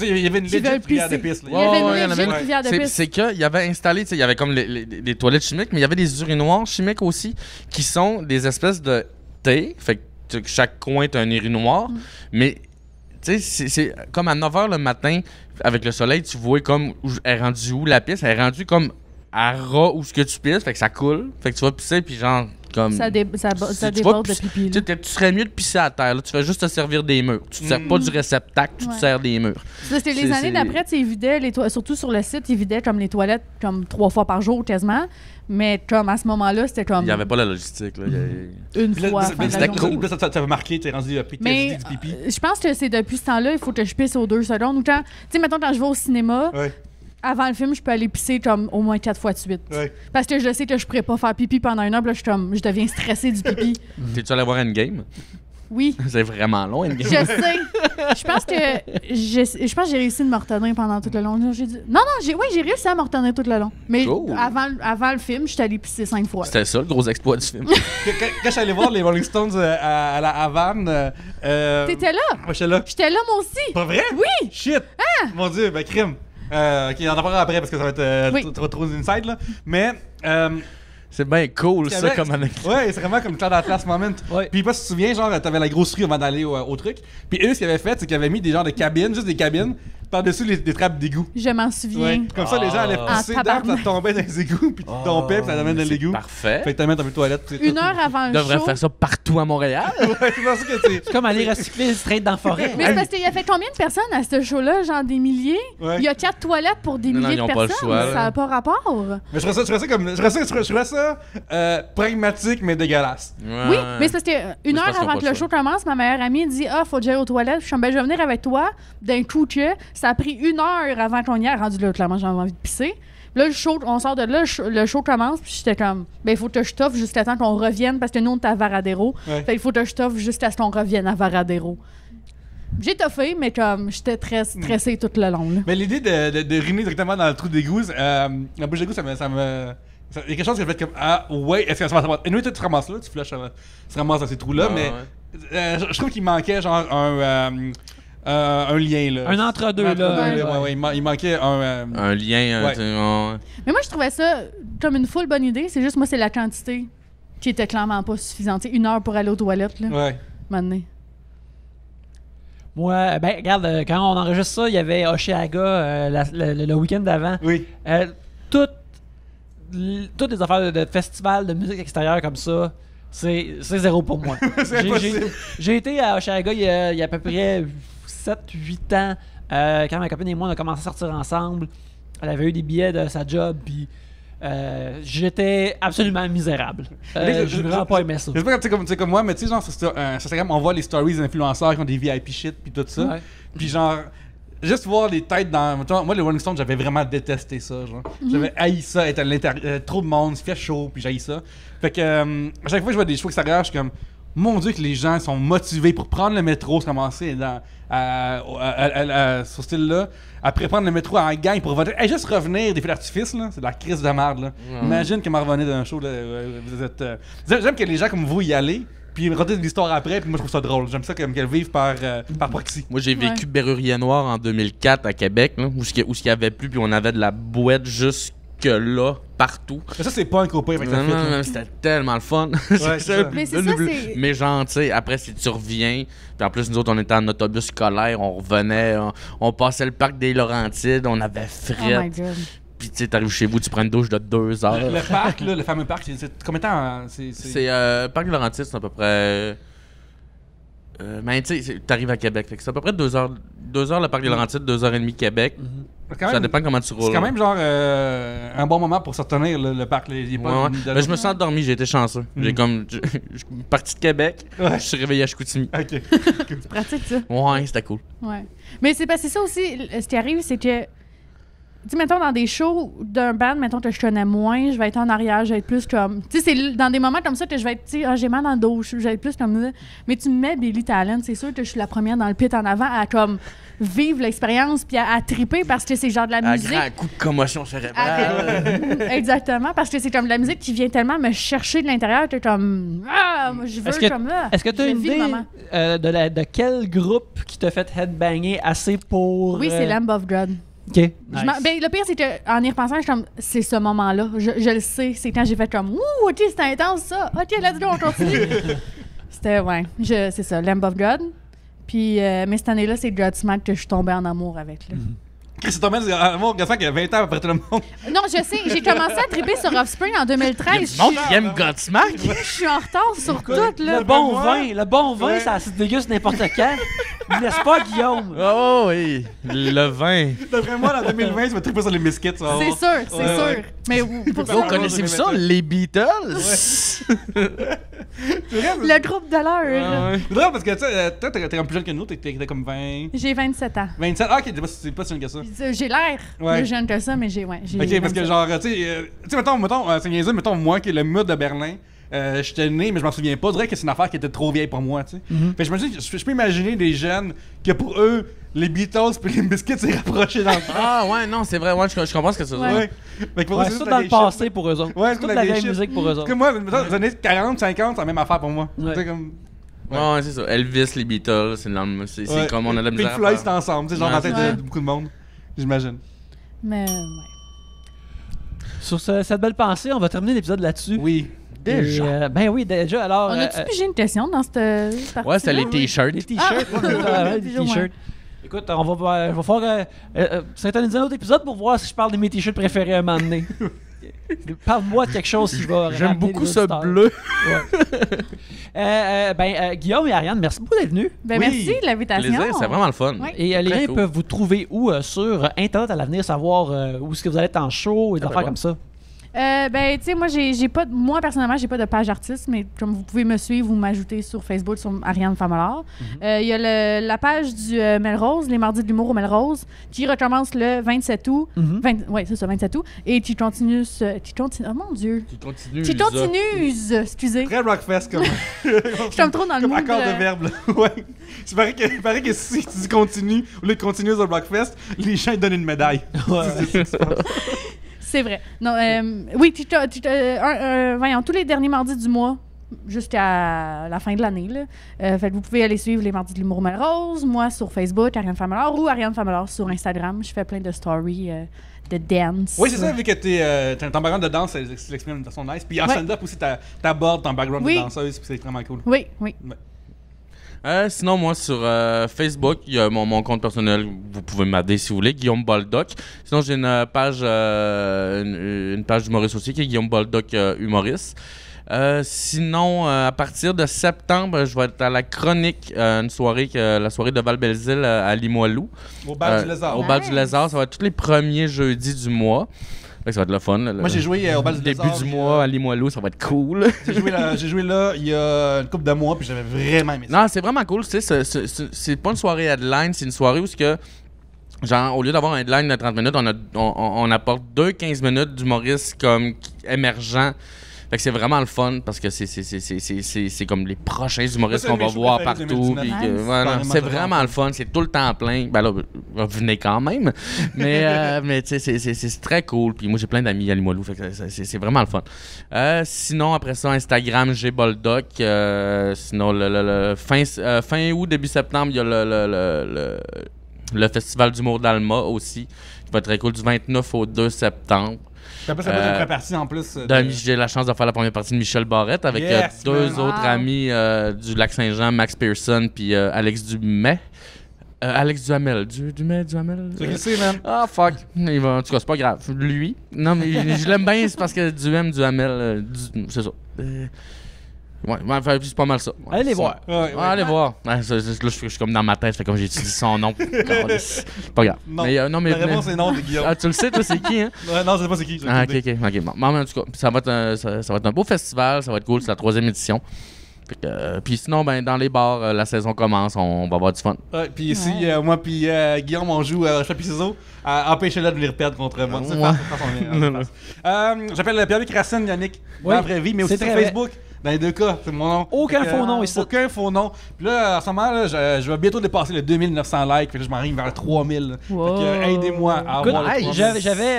Il y avait une Qui veulent legit rivière de pisser. pisse. là. Il y avait Ouais, il y en une avait legit une. rivière de C'est pisse. c'est qu'il y avait installé, tu sais, il y avait comme les toilettes chimiques, mais il y avait des urinoirs chimiques aussi, qui sont des espèces de T, fait que chaque coin est un urinoir, mais tu sais, c'est comme à 9h le matin, avec le soleil, tu vois comme elle est rendue où la pisse, elle est rendue comme à ras où ce que tu pisses, fait que ça coule, fait que tu vas pisser, puis genre, comme... Ça tu déborde vas de pipi. Tu serais mieux de pisser à terre, là. Tu fais juste te servir des murs. Tu te sers pas du réceptacle, tu te Ouais. sers des murs. Parce que les années d'après, tu sais, ils vidaient surtout sur le site, ils vidaient comme les toilettes comme 3 fois par jour quasiment. Mais comme à ce moment-là, c'était comme Il y avait pas la logistique, là. une Puis là, fois. à la fin de la journée. Là, ça t'avait marqué, t'es rendu PTSD Mais du pipi. je pense que c'est depuis ce temps-là, il faut que je pisse aux 2 secondes. Ou quand, tu sais, mettons, quand je vais au cinéma, Ouais. avant le film, je peux aller pisser comme au moins 4 fois de suite. Ouais. Parce que je sais que je pourrais pas faire pipi pendant 1 heure, puis là, je deviens stressée du pipi. T'es-tu allé voir Endgame? Oui, C'est vraiment long, je Endgame. sais. Je pense que j'ai réussi de me retenir pendant tout le long. J'ai dit, non, j'ai réussi à me retenir tout le long. Mais Cool. avant le film, je suis allée pisser 5 fois. C'était ça, le gros exploit du film. Quand je suis allé voir les Rolling Stones à la Havane... T'étais là? Moi, j'étais là. J'étais là, moi aussi. Pas vrai? Oui! Shit! Mon Dieu, ben crime. Ok, on en parlera après parce que ça va être Oui. trop inside, là. Mais... C'est bien cool, ça, comme anecdote. Ouais, c'est vraiment comme Cloud Atlas Moment. Ouais. Puis pas si tu te souviens, genre, t'avais la grosse rue avant d'aller au truc. Puis eux, ce qu'ils avaient fait, c'est qu'ils avaient mis des genres de cabines, juste des cabines, par-dessus des trappes d'égout. Je m'en souviens. Ouais. Comme ça, les gens allaient pisser Ah, dedans, puis tabarnak. ça tombait dans les égouts, puis tu tombais, puis ça t'amène dans l'égout. Parfait. Fait que t'amènes dans les toilettes. puis c'est 1 tout. heure avant On le devrait show. faire ça partout à Montréal. Ouais, c'est parce que c'est. C'est comme aller recycler straight dans la forêt. Mais c'est parce qu'il y a fait combien de personnes à ce show-là? Genre des milliers? Ouais. Il y a 4 toilettes pour des Non, milliers ils de ont pas le personnes. choix, là. Ça n'a pas rapport. Mais je ferais ça pragmatique, mais dégueulasse. Oui, mais c'est parce que c'est 1 parce heure qu'ils ont avant pas que le le show commence, ma meilleure amie dit « Ah, faut que j'aille aux toilettes. » Je suis comme « Ben, je vais venir avec toi. » D'un coup que ça a pris 1 heure avant qu'on y aille. Rendu là, clairement, j'avais envie de pisser. Puis là, le show, on sort de là, le show commence, puis j'étais comme « Ben, il faut que je t'offre jusqu'à temps qu'on revienne, parce que nous, on est à Varadero. Ouais. Fait il faut que je t'offre jusqu'à ce qu'on revienne à Varadero. » J'ai toffé, mais comme j'étais très stressée tout le long. Là. Mais l'idée de riner directement dans le trou d'égout, la bouche d'égout, il y a quelque chose qui a fait comme ah ouais, est-ce que ça va. Et nous, toi, tu te ramasses là, tu flushes, tu te ramasses dans ces trous-là, mais je trouve qu'il manquait genre un lien là. Un entre-deux, là. Ouais, il manquait un. Un lien, Ouais. tu sais, ouais. Mais moi, je trouvais ça comme une full bonne idée. C'est juste, moi, c'est la quantité qui était clairement pas suffisante. Tu sais, 1 heure pour aller aux toilettes, là, Ouais. maintenant. Moi, ben, regarde, quand on enregistre ça, il y avait Oshéaga le week-end d'avant. Oui. Toutes les affaires de festivals de musique extérieure comme ça, c'est zéro pour moi. C'est impossible. J'ai été à Oshéaga il y a à peu près 7-8 ans, quand ma copine et moi on a commencé à sortir ensemble. Elle avait eu des billets de sa job, puis j'étais absolument misérable. Je n'ai vraiment pas aimé ça. Je sais pas tu sais comme moi, mais tu sais, genre, sur Instagram, on voit les stories des influenceurs qui ont des VIP shit, puis tout ça. Ouais. Puis genre, juste voir les têtes dans. Tu vois, moi, les Rolling Stones, j'avais vraiment détesté ça. Genre. J'avais haï ça, être à l'intérieur. Trop de monde, il fait chaud, puis j'haïs ça. Fait que, à chaque fois que je vois des shows extérieurs, je suis comme, mon Dieu, que les gens sont motivés pour prendre le métro, se commencer sur ce style-là. Après prendre le métro en gang pour voter. Juste revenir des feux d'artifice, là, c'est de la crise de merde. Là. Imagine comment revenir d'un show. Là, vous êtes, j'aime que les gens comme vous y allez, puis raconter de l'histoire après, puis moi je trouve ça drôle. J'aime ça qu'elles vivent par proxy. Moi, j'ai vécu Berrurier Noir en 2004 à Québec, là, où il y avait plus, puis on avait de la bouette jusque là, partout. Mais ça, c'est pas un copain avec la fête. C'était tellement le fun. c'est ça. Mais c'est ça, c'est- Mais genre, tu sais, après, si tu reviens, puis en plus, nous autres, on était en autobus scolaire, on revenait, on passait le parc des Laurentides, on avait Oh fret. my God. Puis tu sais, t'arrives chez vous, tu prends une douche de 2 heures. Le parc, là, le fameux parc, c'est combien de temps? C'est parc des Laurentides, c'est à peu près. Mais tu sais, t'arrives à Québec. Fait que c'est à peu près 2 heures. 2 heures le parc des Laurentides, 2h30 Québec. Ça dépend comment tu roules. C'est quand même genre un bon moment pour se retenir, le parc. Il est pas Ouais. Mais je me suis endormi, j'ai été chanceux. J'ai comme. Je suis parti de Québec, Ouais. je suis réveillé à Chicoutimi. Ok. C'est pratique, ça. Ouais, c'était cool. Ouais. Mais c'est parce que c'est ça aussi, ce qui arrive, c'est que, tu sais, mettons, dans des shows d'un band, mettons que je connais moins, je vais être en arrière, je vais être plus comme. Tu sais, c'est dans des moments comme ça que je vais être, tu sais, j'ai mal dans le dos, je vais être plus comme. Mais tu me mets Billy Talent, c'est sûr que je suis la première dans le pit en avant à comme vivre l'expérience puis à triper parce que c'est genre de la Un musique. grand coup de commotion cérébrale. Exactement, parce que c'est comme de la musique qui vient tellement me chercher de l'intérieur. T'es comme moi je veux comme là. Est-ce que tu as une idée de quel groupe qui t'a fait headbanger assez pour. Oui, c'est Lamb of God. OK. Nice. Ben, le pire, c'est qu'en y repensant, je suis comme, c'est ce moment-là. Je le sais. C'est quand j'ai fait comme, ouh, OK, c'était intense ça. OK, let's go, on continue. C'était, ouais, c'est ça, Lamb of God. Puis, mais cette année-là, c'est Godsmack que je suis tombée en amour avec. Là. C'est tombé en amour, Godsmack, il y a 20 ans après tout le monde. Non, je sais, j'ai commencé à triper sur Offspring en 2013. Non, qui aime Godsmack? Je suis en retard sur tout, là. Le bon vin, ça se déguste n'importe quand. N'est-ce pas, Guillaume? Oh oui, le vin. D'après moi, en 2020, tu vas triper sur les biscuits. C'est sûr, c'est sûr. Mais pour ça, Vous connaissez-vous ça, les Beatles? le groupe de l'heure. C'est drôle parce que toi, t'es comme plus jeune que nous, t'es comme 20. J'ai 27 ans. 27. Ah, ok, c'est pas si jeune que ça. J'ai l'air plus jeune que ça, mais j'ai Ok, parce que 27. genre, tu sais, mettons, c'est niaiseux, mettons, moi, qui est le mur de Berlin. J'étais né, mais je m'en souviens pas. Je dirais que c'est une affaire qui était trop vieille pour moi, tu sais. Fait que je peux imaginer des jeunes que pour eux, les Beatles puis les biscuits s'est rapproché dans le temps. Ah ouais, non, c'est vrai, ouais, je comprends ce que tu veux dire. Ouais. Fait que pour eux, C'est c'est tout toute dans la le vieille passé shit. pour eux autres. Ouais, C'est toute la vieille musique pour eux Parce autres. que moi, mettons, les années 40, 50, c'est la même affaire pour moi. Ouais. Tu sais, comme. Ouais, c'est ça. Elvis, les Beatles, c'est Ouais. comme on a de la misère Pink à Floyd, faire. c'est ensemble, tu sais, genre dans la tête Ouais. de beaucoup de monde. J'imagine. Mais, Sur cette belle pensée, on va terminer l'épisode là-dessus. Oui. Et, ben oui, déjà. Alors. on a-tu pigé une question dans cette partie? Ouais, c'était les t-shirts. Des t-shirts. Ouais, des Toujours t-shirts. Écoute, on va faire syntoniser un autre épisode pour voir si je parle de mes t-shirts préférés à un moment donné. Parle-moi de quelque chose qui va. J'aime ramener beaucoup les ce auditeurs. bleu. Guillaume et Ariane, merci beaucoup d'être venus. Ben, Oui. merci de l'invitation. Plaisir, c'est vraiment le fun. Ouais. Et les Très gens cool. peuvent vous trouver où sur Internet à l'avenir, savoir où est-ce que vous allez être en show et des ben affaires ouais. comme ça. Ben, tu sais, moi, personnellement, j'ai pas de page artiste, mais comme vous pouvez me suivre ou m'ajouter sur Facebook, sur Ariane Famolard. Il y a la page du Melrose, les mardis de l'humour au Melrose, qui recommence le 27 août. Oui, c'est ça, 27 août. Et qui continue, oh mon Dieu. Qui continue, excusez. Très Rockfest, comme. Je tombe trop dans le Comme mood. accord de verbe, là. Ouais. Il paraît que si tu dis continue, au lieu de continuer au Rockfest, les gens ils donnent une médaille. C'est vrai. Non, oui, voyons, tous les derniers mardis du mois, jusqu'à la fin de l'année. Là. Fait que vous pouvez aller suivre les mardis de l'humour Melrose, moi sur Facebook, Ariane Famolard, ou Ariane Famolard sur Instagram. Je fais plein de stories de dance. Oui, c'est ça, vu que ton background de danse, c'est l'exprime de façon nice. Puis en Ouais. stand-up aussi, t'abordes ton background Oui. de danseuse, puis c'est vraiment cool. Oui, oui. Sinon, moi, sur Facebook, il y a mon compte personnel. Vous pouvez m'aider si vous voulez, Guillaume Boldoc. Sinon, j'ai une page d'humoriste aussi, qui est Guillaume Boldoc humoriste. Sinon, à partir de septembre, je vais être à la Chronique, la soirée de Val-Belzile à Limoilou. Au bal du lézard. Au bal du lézard, ça va être tous les premiers jeudis du mois. Fait que ça va être le fun. Moi, j'ai joué au bal du lézard. Début du mois à Limoilou, ça va être cool. J'ai joué là il y a une couple de mois, puis j'avais vraiment aimé ça. Non, c'est vraiment cool. Tu sais, c'est pas une soirée headline, c'est une soirée où ce que, genre, au lieu d'avoir un headline de 30 minutes, on apporte 2-15 minutes d'humoristes comme émergents. Fait que c'est vraiment le fun parce que c'est comme les prochains humoristes C'est qu'on un de va mes shows voir préférés de partout. 2019. Puis que, Nice. ouais, non, Carrément, c'est vraiment vraiment fun. le fun. C'est tout le temps plein. Ben là, venez quand même. Mais tu sais, c'est très cool. Puis moi, j'ai plein d'amis à Limoilou. Fait que c'est vraiment le fun. Sinon, après ça, Instagram, j'ai Boldoc. Sinon, le fin août, début septembre, il y a le Festival d'humour d'Alma aussi, qui va être très cool, du 29 au 2 septembre. Puis après, ça va être une première partie en plus. J'ai la chance de faire la première partie de Michel Barrette avec Yes, deux man. autres Wow. amis du Lac-Saint-Jean, Max Pearson puis Alex Dumais. Alex Duhamel. Duhamel? Tu le sais, man. Ah, fuck. En tout cas, c'est pas grave. Lui. Non, mais je l'aime bien, c'est parce que Duhamel, c'est ça. Ouais, c'est pas mal ça. Ouais, Allez les ça. voir. Ouais, ouais. Allez voir. Ouais, là, je suis comme dans ma tête, fait comme j'ai dit son nom. C'est pas grave. Non. Non, mais La réponse est non de Guillaume. Ah, tu le sais, toi, c'est qui, hein? Ouais, non, je sais pas c'est qui. Ah, ok, bon. Mais en tout cas, ça va être un beau festival, ça va être cool, c'est la 3e édition. Fait que, puis sinon, ben, dans les bars, la saison commence, on va avoir du fun. Ouais, puis ici, Ouais. moi puis Guillaume, on joue à Chapeau Ciseaux. Empêchez-le de venir perdre contre moi. C'est Ouais. J'appelle Pierre-Luc Racine, Yannick, Oui, dans la vraie vie, mais aussi c'est sur très Facebook. Dans les deux cas, c'est mon nom. Aucun faux nom ici. Aucun faux nom. Puis là, en ce moment, là, je vais bientôt dépasser les 2900 likes. Fait que là, je m'arrive vers les 3000. Wow. Fait que aidez-moi à avoir le 3000. J'avais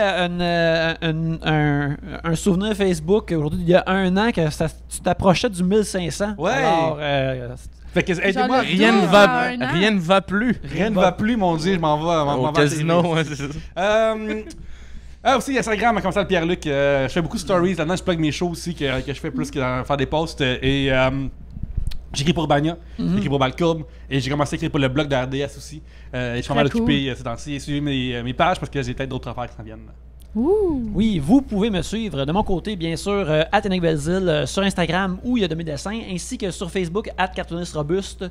un souvenir Facebook aujourd'hui, il y a un an, que tu t'approchais du 1500. Ouais. Alors, Fait que aidez-moi. Genre, Rien ne Dans va, un an. rien ne va plus. Rien ne va plus, mon Dieu, je m'en vais. Au casino, ouais, c'est ça. Aussi, Instagram, comme ça, le Pierre-Luc. Je fais beaucoup de stories. Là-dedans, je plug mes shows aussi, que je fais plus que faire des posts. Et j'écris pour Bania, j'écris pour Balcourbe. Et j'ai commencé à écrire pour le blog de RDS aussi. Et je suis pas mal occupé ces temps-ci. Et suivez mes pages parce que j'ai peut-être d'autres affaires qui s'en viennent. Ouh. oui, vous pouvez me suivre de mon côté, bien sûr, @EnigBelzile sur Instagram où il y a de mes dessins, ainsi que sur Facebook @cartooniste-robuste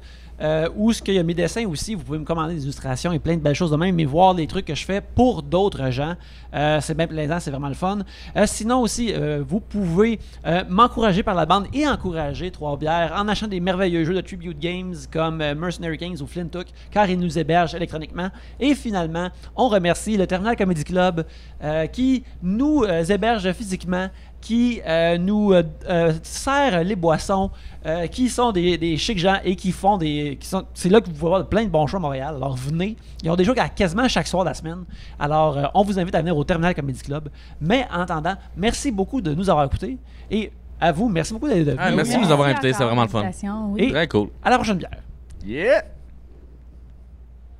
où il y a mes dessins aussi. Vous pouvez me commander des illustrations et plein de belles choses de même, mais voir les trucs que je fais pour d'autres gens. C'est bien plaisant, c'est vraiment le fun. Sinon aussi, vous pouvez m'encourager par la bande et encourager Trois-Bières en achetant des merveilleux jeux de Tribute Games comme Mercenary Kings ou Flint Hook, car ils nous hébergent électroniquement. Et finalement, on remercie le Terminal Comedy Club qui nous héberge physiquement, qui nous sert les boissons, qui sont des chics gens et qui font c'est là que vous pouvez voir plein de bons shows à Montréal. Alors venez, ils ont des shows quasiment chaque soir de la semaine. Alors on vous invite à venir au Terminal Comedy Club. Mais en attendant, merci beaucoup de nous avoir écoutés et à vous, merci beaucoup d'être venus. Merci de nous avoir invités, c'est vraiment le fun. Félicitations, oui. Et Très cool. à la prochaine bière. Yeah!